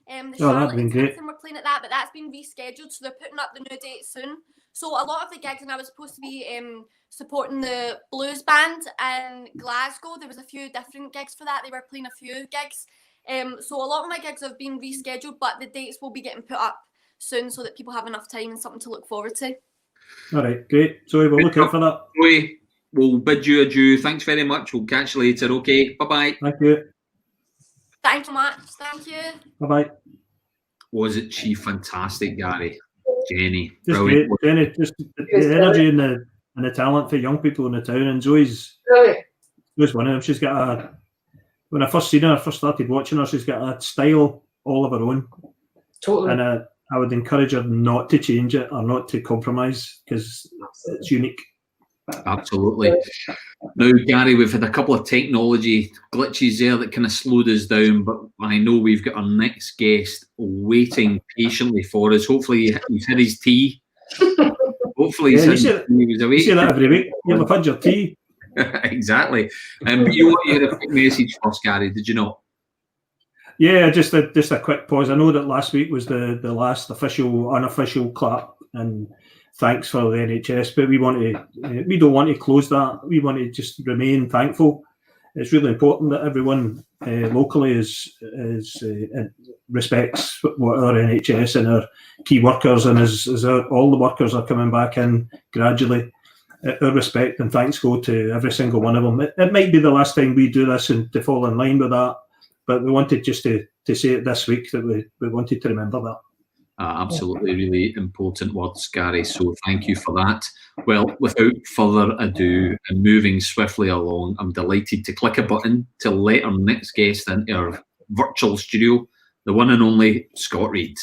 The
that'd been great.
We're playing at that, but that's been rescheduled, so they're putting up the new date soon. So a lot of the gigs, and I was supposed to be supporting the blues band in Glasgow. There was a few different gigs for that. They were playing a few gigs. So a lot of my gigs have been rescheduled, but the dates will be getting put up soon so that people have enough time and something to look forward to.
All right, great. Zoe, we'll look out for that.
Zoe, we'll bid you adieu. Thanks very much. We'll catch you later. Okay, bye-bye.
Thank you.
Thanks so much. Thank you.
Bye-bye.
Wasn't she fantastic, Gary? Jenny.
Just
Brilliant.
great. Jenny, just the energy and the talent for young people in the town, and Zoe's one of them. She's got when I first seen her, I first started watching her, she's got a style all of her own.
Totally.
And I would encourage her not to change it or not to compromise, because it's unique.
Absolutely. Now, Gary, we've had a couple of technology glitches there that kind of slowed us down, but I know we've got our next guest waiting patiently for us. Hopefully he's had his tea. Hopefully he's had
you say that every week. You've had your tea.
Exactly. But you want to hear a quick message first, Gary, did you not?
Yeah, just a quick pause. I know that last week was the last unofficial clap, and thanks for the NHS, but we don't want to close that. We want to just remain thankful. It's really important that everyone locally respects what our NHS and our key workers, and as all the workers are coming back in gradually, our respect and thanks go to every single one of them. It might be the last time we do this and to fall in line with that, but we wanted just to say it this week that we wanted to remember that.
Absolutely, really important words, Gary. So thank you for that. Well, without further ado, and moving swiftly along, I'm delighted to click a button to let our next guest into our virtual studio, the one and only Scott Reid.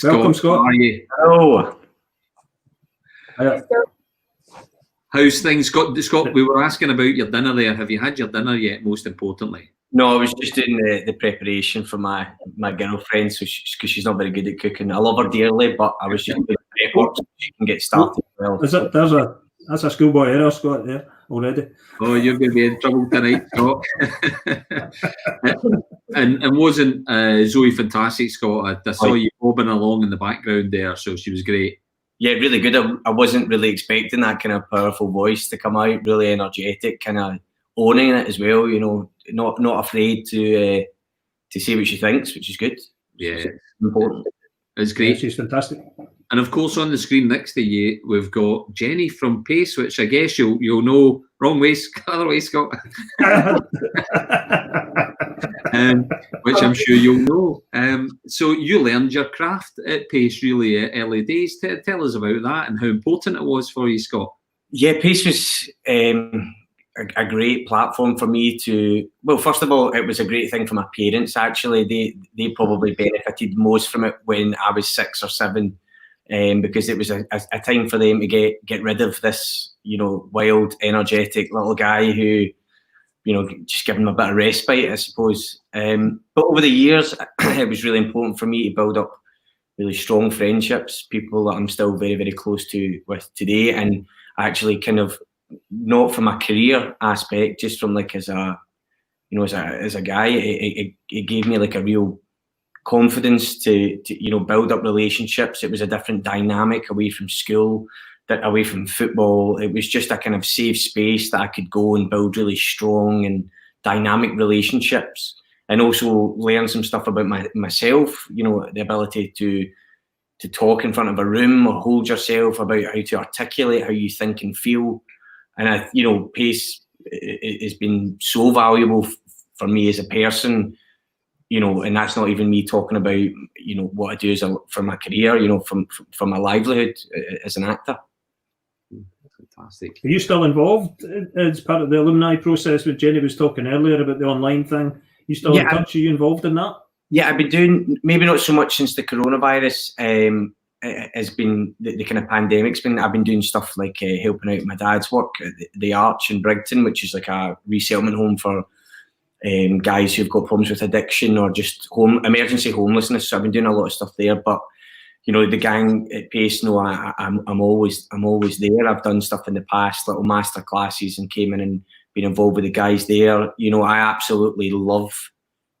Welcome, Scott.
How are you?
Hello.
How's things, Scott? We were asking about your dinner there. Have you had your dinner yet, most importantly?
No, I was just doing the preparation for my girlfriend, so because she's not very good at cooking. I love her dearly, but I was just doing the prep work so she can get started well.
That's a schoolboy error, Scott, there already.
Oh, you're going to be in trouble tonight, Scott. and wasn't Zoe fantastic, Scott? I saw you bobbing along in the background there, so she was great.
Yeah, really good. I wasn't really expecting that kind of powerful voice to come out, really energetic, kind of owning it as well, you know, not afraid to say what she thinks, which is good.
Yeah,
it's important.
It's great.
Yeah, she's fantastic.
And of course, on the screen next to you, we've got Jenny from Pace, which I guess you'll know. Wrong way, other way, Scott. Which I'm sure you'll know. So you learned your craft at Pace really at early days. Tell us about that and how important it was for you, Scott.
Yeah, Pace was a great platform for me to. Well, first of all, it was a great thing for my parents. Actually, they probably benefited most from it when I was 6 or 7. Because it was a time for them to get rid of this, you know, wild, energetic little guy who, you know, just give him a bit of respite, I suppose. But over the years, it was really important for me to build up really strong friendships, people that I'm still very, very close to with today, and actually kind of not from a career aspect, just from like as a guy, it gave me like a real confidence to you know, build up relationships. It was a different dynamic away from school, that away from football. It was just a kind of safe space that I could go and build really strong and dynamic relationships, and also learn some stuff about myself. You know, the ability to talk in front of a room or hold yourself, about how to articulate how you think and feel. And you know, Pace has been so valuable for me as a person. You know, and that's not even me talking about, you know, what I do for my career, you know, from my livelihood as an actor.
Fantastic.
Are you still involved as part of the alumni process? When Jenny was talking earlier about the online thing, you still in touch? Are you involved in that? Yeah,
I've been doing, maybe not so much since the coronavirus has been, the kind of pandemic's been. I've been doing stuff like helping out my dad's work at the Arch in Brigton, which is like a resettlement home for guys who've got problems with addiction or just emergency homelessness. So I've been doing a lot of stuff there. But you know, the gang at Pace, no, I'm always there. I've done stuff in the past, little master classes, and came in and been involved with the guys there. You know, I absolutely love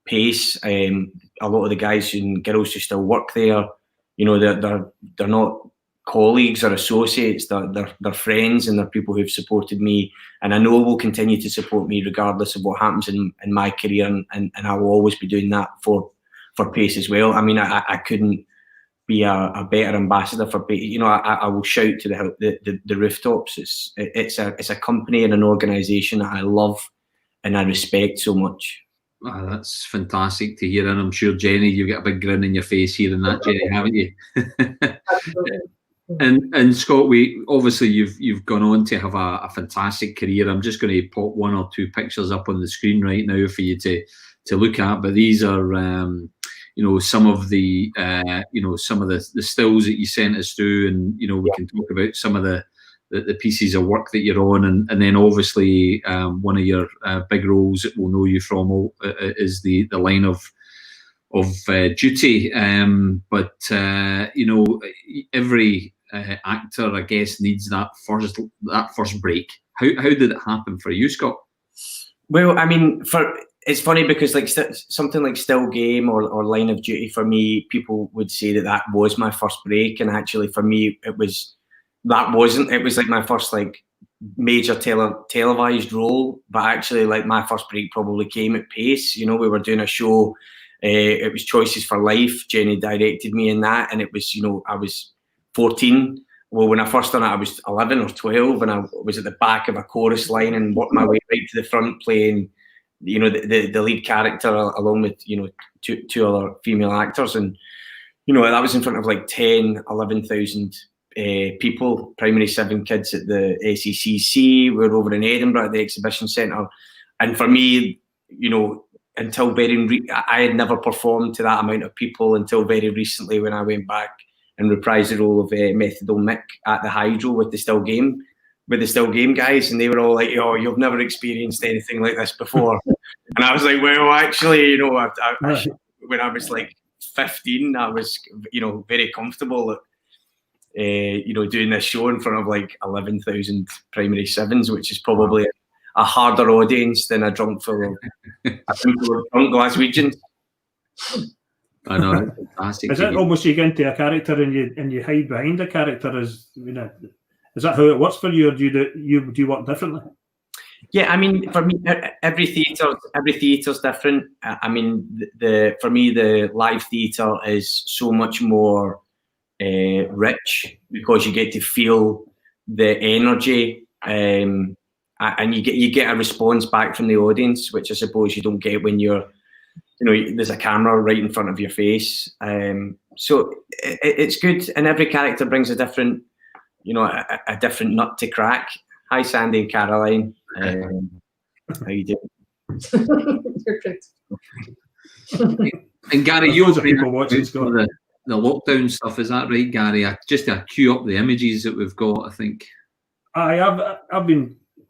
Pace. A lot of the guys and girls who still work there, you know, they're not colleagues or associates, they're friends, and they're people who've supported me, and I know will continue to support me regardless of what happens in my career, and I will always be doing that for Pace as well. I mean, I couldn't be a better ambassador for Pace. You know, I will shout to the rooftops. It's a company and an organisation that I love and I respect so much.
Oh, that's fantastic to hear, and I'm sure, Jenny, you've got a big grin in your face hearing that, Jenny, haven't you? And Scott, you've gone on to have a fantastic career. I'm just going to pop 1 or 2 pictures up on the screen right now for you to look at. But these are, you know, some of the stills that you sent us through, and you know, we can talk about some of the pieces of work that you're on, and then obviously one of your big roles that we'll know you from is the line of duty. But you know, every actor, I guess, needs that first break. How did it happen for you, Scott?
Well, I mean, it's funny because like something like Still Game or Line of Duty, for me, people would say that was my first break, and actually for me it was like my first like major televised role, but actually like my first break probably came at Pace. You know, we were doing a show, it was Choices for Life. Jenny directed me in that, and it was, you know, I was 14. Well, when I first done it, I was 11 or 12, and I was at the back of a chorus line and worked my way right to the front playing, you know, the lead character along with, you know, two other female actors. And, you know, that was in front of like 11,000 people, primary 7 kids at the SECC. We were over in Edinburgh at the exhibition centre. And for me, you know, until I had never performed to that amount of people until very recently when I went back and reprised the role of Methadone Mick at the Hydro with the Still Game guys, and they were all like, "Oh, you've never experienced anything like this before." And I was like, "Well, actually, you know, when I was like 15, I was, you know, very comfortable at, you know, doing this show in front of like 11,000 primary 7s, which is probably a harder audience than a drunk full of drunk Glaswegians."
I know. Fantastic. Is it almost you get into a character and you hide behind a character? Is that how it works for you, or do you work differently?
Yeah, I mean, for me, every theatre's different. I mean, for me, the live theatre is so much more rich because you get to feel the energy, and you get a response back from the audience, which I suppose you don't get when you're, you know, there's a camera right in front of your face. So it's good, and every character brings a different, you know, a different nut to crack. Hi, Sandy and Caroline. How you doing?
You're good.
And Gary, you're people watching the lockdown stuff. Is that right, Gary? Just to cue up the images that we've got, I think.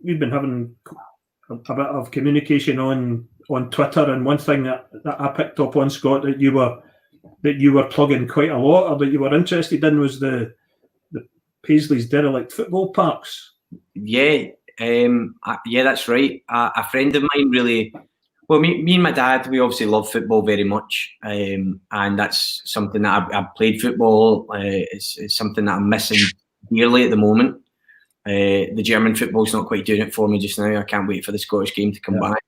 We've been having a bit of communication on Twitter, and one thing that I picked up on, Scott, that you were plugging quite a lot, or that you were interested in, was the Paisley's derelict football parks.
Yeah, that's right. A friend of mine really, well, me and my dad, we obviously love football very much, and that's something that I've played football. It's something that I'm missing dearly at the moment. The German football's not quite doing it for me just now. I can't wait for the Scottish game to come back.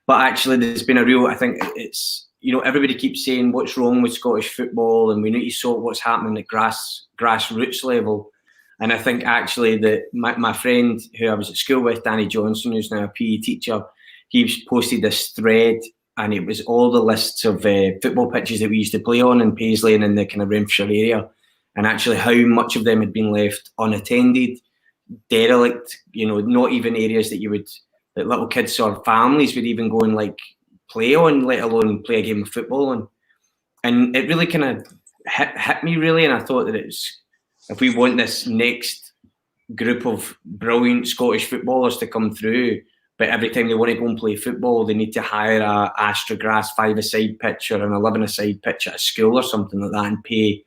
But actually, there's been a real, I think it's, you know, everybody keeps saying what's wrong with Scottish football, and we need to sort what's happening at grassroots level. And I think actually that my friend who I was at school with, Danny Johnson, who's now a PE teacher, he posted this thread, and it was all the lists of football pitches that we used to play on in Paisley and in the kind of Renfrewshire area, and actually how much of them had been left unattended, derelict, you know, not even areas that that little kids or families would even go and like play on, let alone play a game of football on. And it really kind of hit me really, and I thought that it's, if we want this next group of brilliant Scottish footballers to come through, but every time they want to go and play football, they need to hire a Astrograss 5-a-side pitch or an 11-a-side pitch at a school or something like that and pay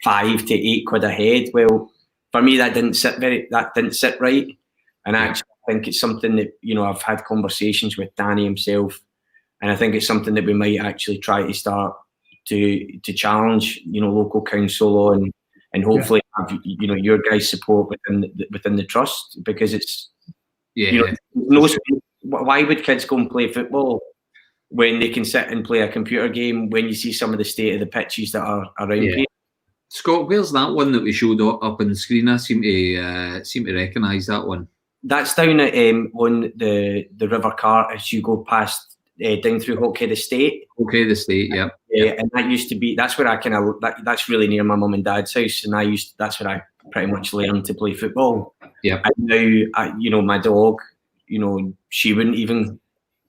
£5 to £8 a head. Well, for me, that didn't sit right. And actually, I think it's something that, you know, I've had conversations with Danny himself, and I think it's something that we might actually try to start to challenge, you know, local council on, and hopefully have, you know, your guys' support within the trust, because it's, you know, why would kids go and play football when they can sit and play a computer game when you see some of the state of the pitches that are around here?
Scott, where's that one that we showed up on the screen? I seem to recognise that one.
That's down at on the River Cart as you go past down through Hawkhead Estate.
Hawkhead Estate, yeah.
And that used to be, that's where I kind of, that's really near my mum and dad's house, and that's where I pretty much learned to play football.
Yeah.
And now, you know, my dog, you know, she wouldn't even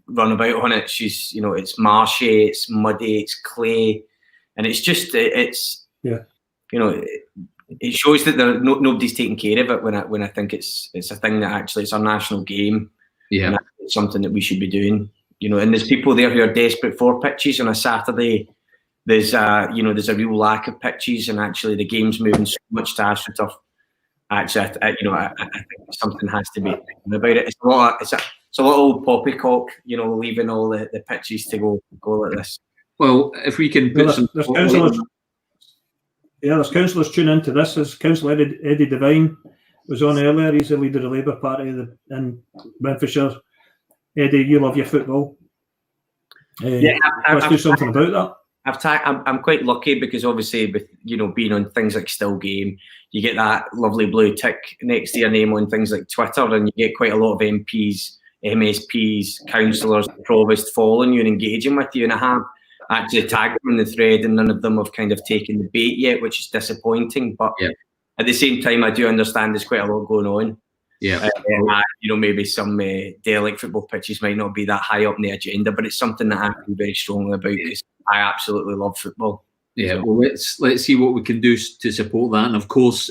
run about on it. She's, you know, it's marshy, it's muddy, it's clay, and it's just, you know, it shows that nobody's taking care of it. When I think it's a thing that actually it's our national game.
Yeah,
and it's something that we should be doing. You know, and there's people there who are desperate for pitches on a Saturday. There's a real lack of pitches, and actually the game's moving so much to AstroTurf. Actually, I think something has to be about it. It's it's a little poppycock, you know, leaving all the pitches to go like this.
Well, if we can put
there's councillors. Yeah, there's councillors tuning into this. As Councillor Eddie Devine was on earlier. He's the leader of the Labour Party in Renfrewshire. Eddie, you love your football. Let's do something about that.
I'm quite lucky because obviously with, you know, being on things like Still Game, you get that lovely blue tick next to your name on things like Twitter, and you get quite a lot of MPs, MSPs, councillors, provosts following you and engaging with you. And I have actually tagged them in the thread, and none of them have kind of taken the bait yet, which is disappointing. But at the same time, I do understand there's quite a lot going on.
Yeah,
you know, maybe some derelict football pitches might not be that high up in the agenda, but it's something that I feel very strongly about because I absolutely love football.
Yeah, well, let's see what we can do to support that. And of course,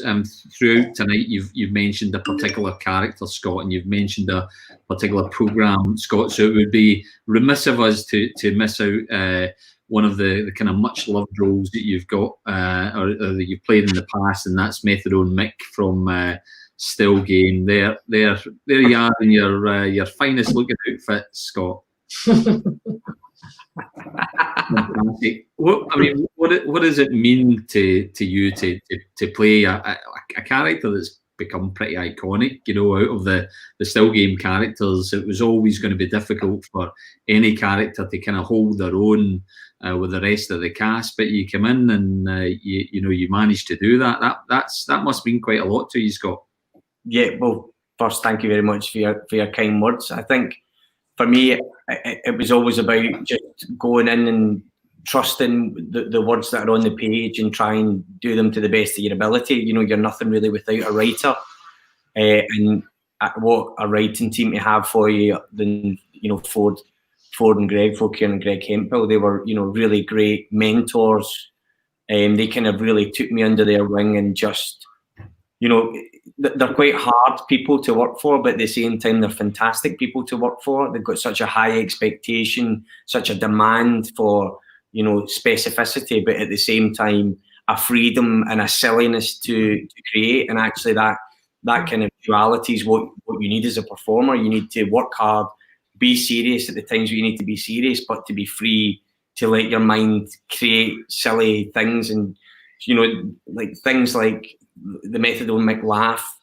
throughout tonight, you've mentioned a particular character, Scott, and you've mentioned a particular programme, Scott. So it would be remiss of us to miss out one of the kind of much loved roles that you've got or that you've played in the past, and that's Methadone Mick from Still Game. There you are in your finest looking outfit, Scott. What does it mean to you to play a character that's become pretty iconic? You know, out of the Still Game characters, it was always going to be difficult for any character to kind of hold their own with the rest of the cast. But you come in and you managed to do that. That must mean quite a lot to you, Scott.
Yeah. Well, first, thank you very much for your kind words. I think for me, it was always about just going in and trusting the words that are on the page and try and do them to the best of your ability. You know, you're nothing really without a writer, and what a writing team to have for you. Then, you know, Ford and Greg Kieran and Greg Hemphill, they were, you know, really great mentors, and they kind of really took me under their wing and just, you know, they're quite hard people to work for, but at the same time, they're fantastic people to work for. They've got such a high expectation, such a demand for, you know, specificity, but at the same time, a freedom and a silliness to create. And actually that kind of duality is what you need as a performer. You need to work hard, be serious at the times where you need to be serious, but to be free to let your mind create silly things. And, you know, like things like the Methadone Mick laugh,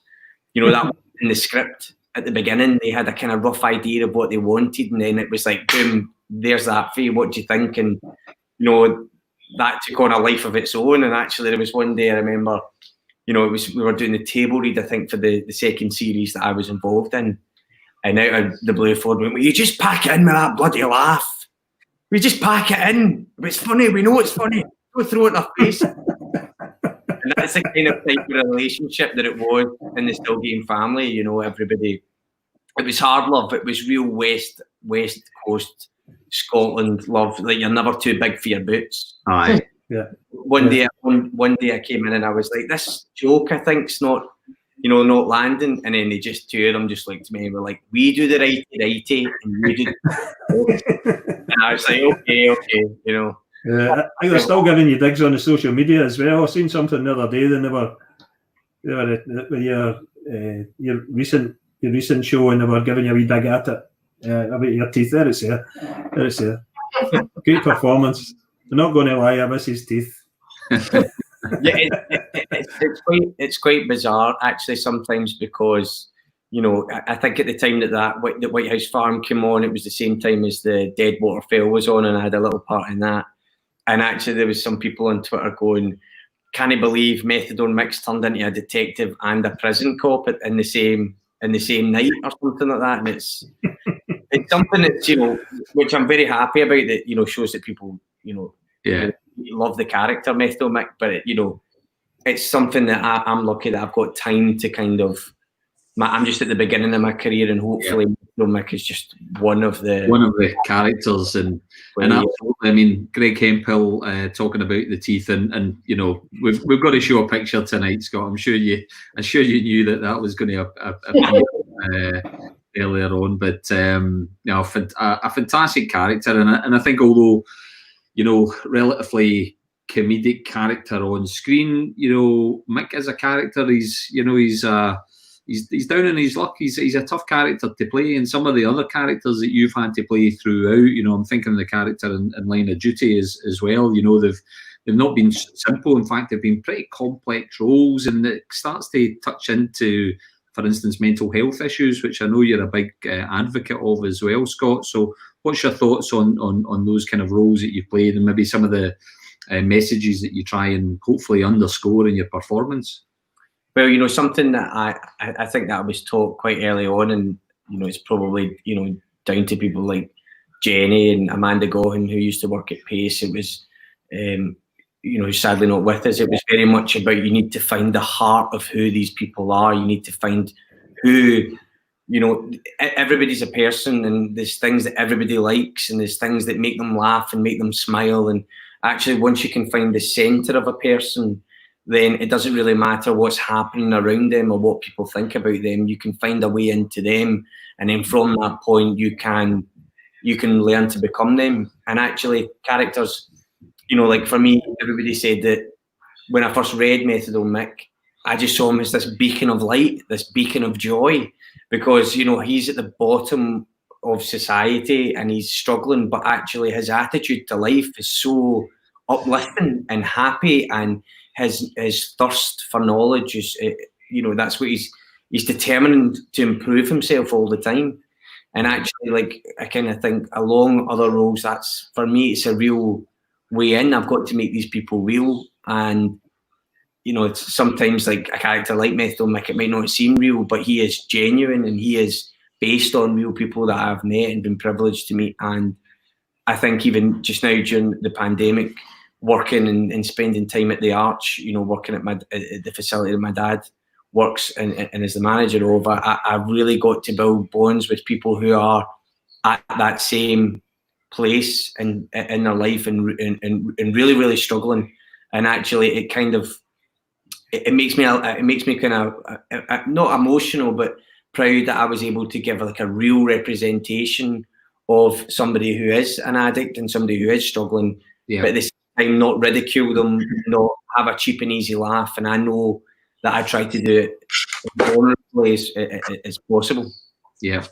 you know, that was in the script at the beginning. They had a kind of rough idea of what they wanted, and then it was like, boom, there's that for you. What do you think? And, you know, that took on a life of its own. And actually, there was one day I remember, you know, we were doing the table read, I think, for the second series that I was involved in. And out of the blue, Ford went, "Will you just pack it in with that bloody laugh? We just pack it in. If it's funny, we know it's funny. Don't throw it in our face." And that's the kind of type of relationship that it was in the Still Game family. You know, everybody, it was hard love. It was real West Coast Scotland love. Like, you're never too big for your boots.
Aye.
Yeah.
One day I came in and I was like, this joke, I think's not landing. And then they just two of them just looked at me and were like, "We do the righty, and you do." And I was like, okay, you know.
I think they're still giving you digs on the social media as well. I seen something the other day. They were your recent show, and they were giving you a wee dig at it about your teeth. There it's there. Great performance. I'm not going to lie, I miss his teeth.
Yeah, it's quite bizarre actually sometimes, because, you know, I think at the time that White House Farm came on, it was the same time as the Deadwater Fell was on, and I had a little part in that. And actually, there was some people on Twitter going, "Can you believe Methadone Mick's turned into a detective and a prison cop in the same night," or something like that? And it's something that's, you know, which I'm very happy about, that, you know, shows that people, you know, love the character Methadone Mick. But you know, it's something that I'm lucky that I've got time to kind of. I'm just at the beginning of my career, and hopefully Mick is just one of the characters. And absolutely, I mean, Greg Hemphill talking about the teeth, and you know, we've got to show a picture tonight, Scott. I'm sure you knew that was going to appear earlier on, but you know, a fantastic character, and I think, although, you know, relatively comedic character on screen, you know, Mick as a character, he's
he's down in his luck. He's a tough character to play, and some of the other characters that you've had to play throughout, you know, I'm thinking of the character in Line of Duty as well. You know, they've not been simple. In fact, they've been pretty complex roles, and it starts to touch into, for instance, mental health issues, which I know you're a big advocate of as well, Scott. So what's your thoughts on those kind of roles that you've played, and maybe some of the messages that you try and hopefully underscore in your performance?
Well, you know, something that I think that I was taught quite early on, and, you know, it's probably, you know, down to people like Jenny and Amanda Gohan, who used to work at Pace. It was, you know, sadly not with us. It was very much about, you need to find the heart of who these people are. You need to find who, you know, everybody's a person, and there's things that everybody likes, and there's things that make them laugh and make them smile. And actually, once you can find the centre of a person, then it doesn't really matter what's happening around them or what people think about them. You can find a way into them, and then from that point, you can learn to become them. And actually, characters, you know, like for me, everybody said that when I first read Methadone Mick, I just saw him as this beacon of light, this beacon of joy, because, you know, he's at the bottom of society and he's struggling, but actually his attitude to life is so uplifting and happy, and his thirst for knowledge is, you know, that's what he's determined to improve himself all the time. And actually, like, I kind of think along other roles, that's, for me, it's a real way in. I've got to make these people real. And, you know, it's sometimes like a character like Methadone Mick, it might not seem real, but he is genuine, and he is based on real people that I've met and been privileged to meet. And I think even just now during the pandemic, working and spending time at the Arch, you know, working at the facility that my dad works and is the manager of, I really got to build bonds with people who are at that same place in their life and really, really struggling. And actually, it kind of, it makes me kind of not emotional, but proud that I was able to give like a real representation of somebody who is an addict and somebody who is struggling, but at the same time not ridicule them, not have a cheap and easy laugh. And I know that I try to do it as honourably as possible.
Yeah.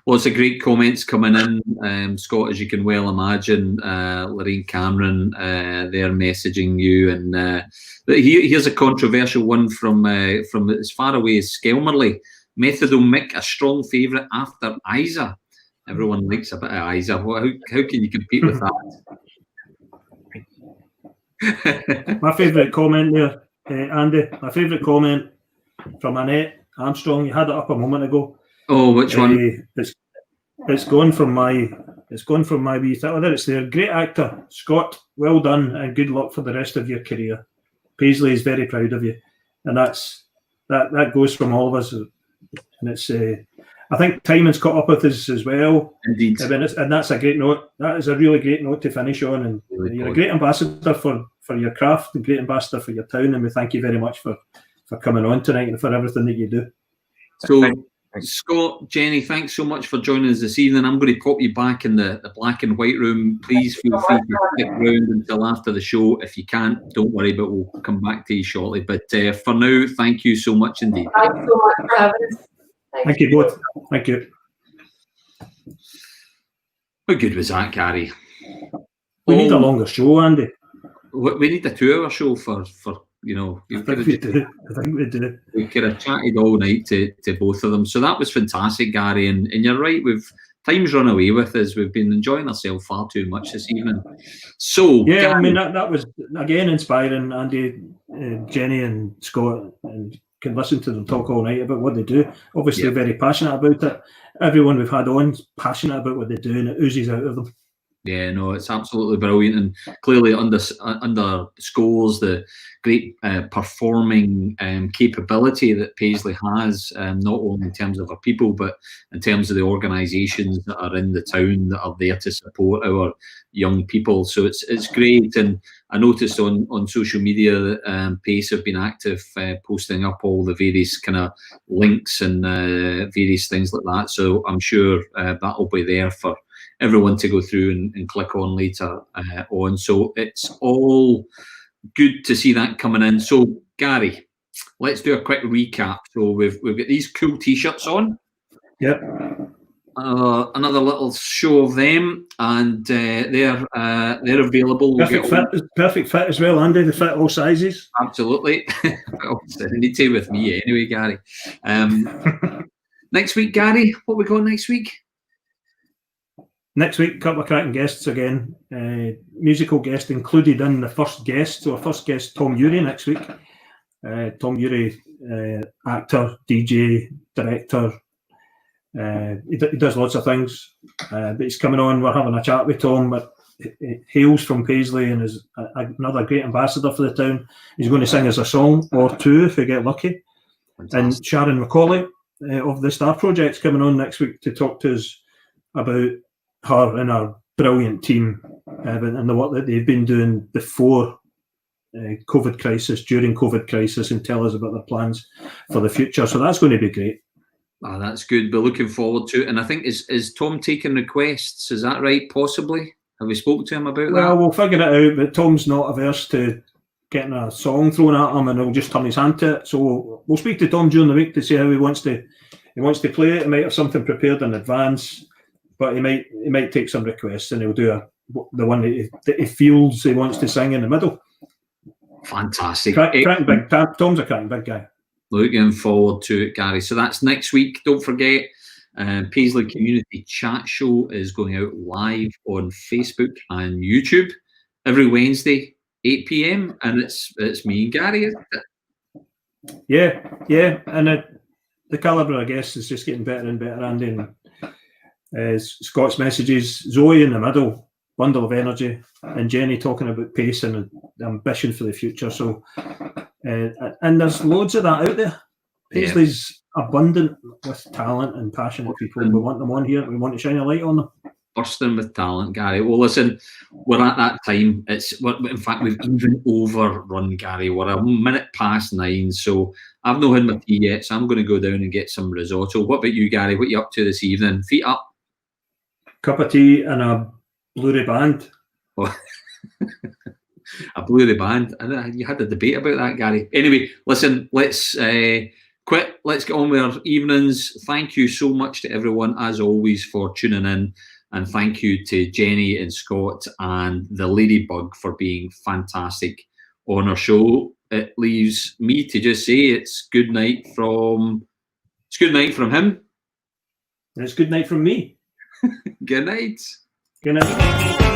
Lots of great comments coming in, Scott, as you can well imagine. Lorraine Cameron, they're messaging you, and here's a controversial one from as far away as Skelmerley. Methadone Mick, a strong favourite after Isa. Everyone likes a bit of Isa. How can you compete with that?
My favourite comment there, Andy. My favourite comment from Annette Armstrong. You had it up a moment ago.
Oh, which one?
It's gone from my wee thing. It's there. Great actor, Scott. Well done, and good luck for the rest of your career. Paisley is very proud of you, and that goes from all of us. And it's, I think timing's caught up with us as well.
Indeed.
And that's a great note. That is a really great note to finish on. And really you're a great ambassador for your craft, and great ambassador for your town. And we thank you very much for coming on tonight and for everything that you do.
So, Scott, Jenny, thanks so much for joining us this evening. I'm going to pop you back in the black and white room. Please feel free to stick around until after the show. If you can't, don't worry, but we'll come back to you shortly. But for now, thank you so much indeed.
Thanks so much for having us.
Thank you both. Thank you.
How good was that, Gary?
We need a longer show, Andy.
We need a 2-hour show for you know.
I think we do.
We could have chatted all night to both of them. So that was fantastic, Gary. And you're right, time's run away with us. We've been enjoying ourselves far too much this evening. So
yeah,
Gary,
I mean that was again inspiring. Andy, Jenny, and Scott, and can listen to them talk all night about what they do. Obviously, very passionate about it. Everyone we've had on is passionate about what they do, and it oozes out of them.
Yeah, no, it's absolutely brilliant, and clearly underscores the great performing capability that Paisley has, not only in terms of our people, but in terms of the organisations that are in the town that are there to support our young people. So it's great, and I noticed on social media that Pace have been active, posting up all the various kind of links and various things like that. So I'm sure that'll be there for everyone to go through and click on later on. So it's all good to see that coming in. So Gary, let's do a quick recap. So we've got these cool T-shirts on.
Yep.
Another little show of them, and they're available.
Perfect fit as well, Andy. They fit all sizes.
Absolutely. They need to with me anyway, Gary. Next week, Gary, what we got next week?
Next week, a couple of cracking guests again. Musical guest included in the first guest. So our first guest, Tom Urie, next week. Tom Urie, actor, DJ, director. He does lots of things, but he's coming on. We're having a chat with Tom. But he hails from Paisley and is another great ambassador for the town. He's going to sing us a song or two if we get lucky. Fantastic. And Sharon Macaulay of the Star Project's coming on next week to talk to us about her and her brilliant team and the work that they've been doing before COVID crisis, during COVID crisis, and tell us about their plans for the future. So that's going to be great.
Oh, that's good. We're looking forward to it. And I think, is Tom taking requests? Is that right? Possibly? Have we spoken to him about that?
Well, we'll figure it out, but Tom's not averse to getting a song thrown at him and he'll just turn his hand to it. So we'll speak to Tom during the week to see how he wants to play it. He might have something prepared in advance, but he might take some requests and he'll do the one that he feels he wants to sing in the middle.
Fantastic.
Tom's a cracking big guy.
Looking forward to it, Gary. So that's next week. Don't forget, Paisley Community Chat Show is going out live on Facebook and YouTube every Wednesday, 8 p.m. And it's me and Gary, isn't it?
Yeah. And the calibre of guests is just getting better and better, Andy. And Scott's messages, Zoe in the middle, bundle of energy, and Jenny talking about pace and ambition for the future. So, and there's loads of that out there. Paisley's abundant with talent and passionate people. We want them on here. We want to shine a light on them.
Bursting with talent, Gary. Well, listen, we're at that time. In fact, we've even overrun, Gary. We're a minute past 9, so I've not had my tea yet, so I'm going to go down and get some risotto. What about you, Gary? What are you up to this evening? Feet up?
Cup of tea and a Blu-ray band.
Oh. A Blu-ray band. You had a debate about that, Gary. Anyway, listen, let's quit. Let's get on with our evenings. Thank you so much to everyone, as always, for tuning in. And thank you to Jenny and Scott and the Ladybug for being fantastic on our show. It leaves me to just say it's good night from him.
And it's good night from me.
Good night.
Good night.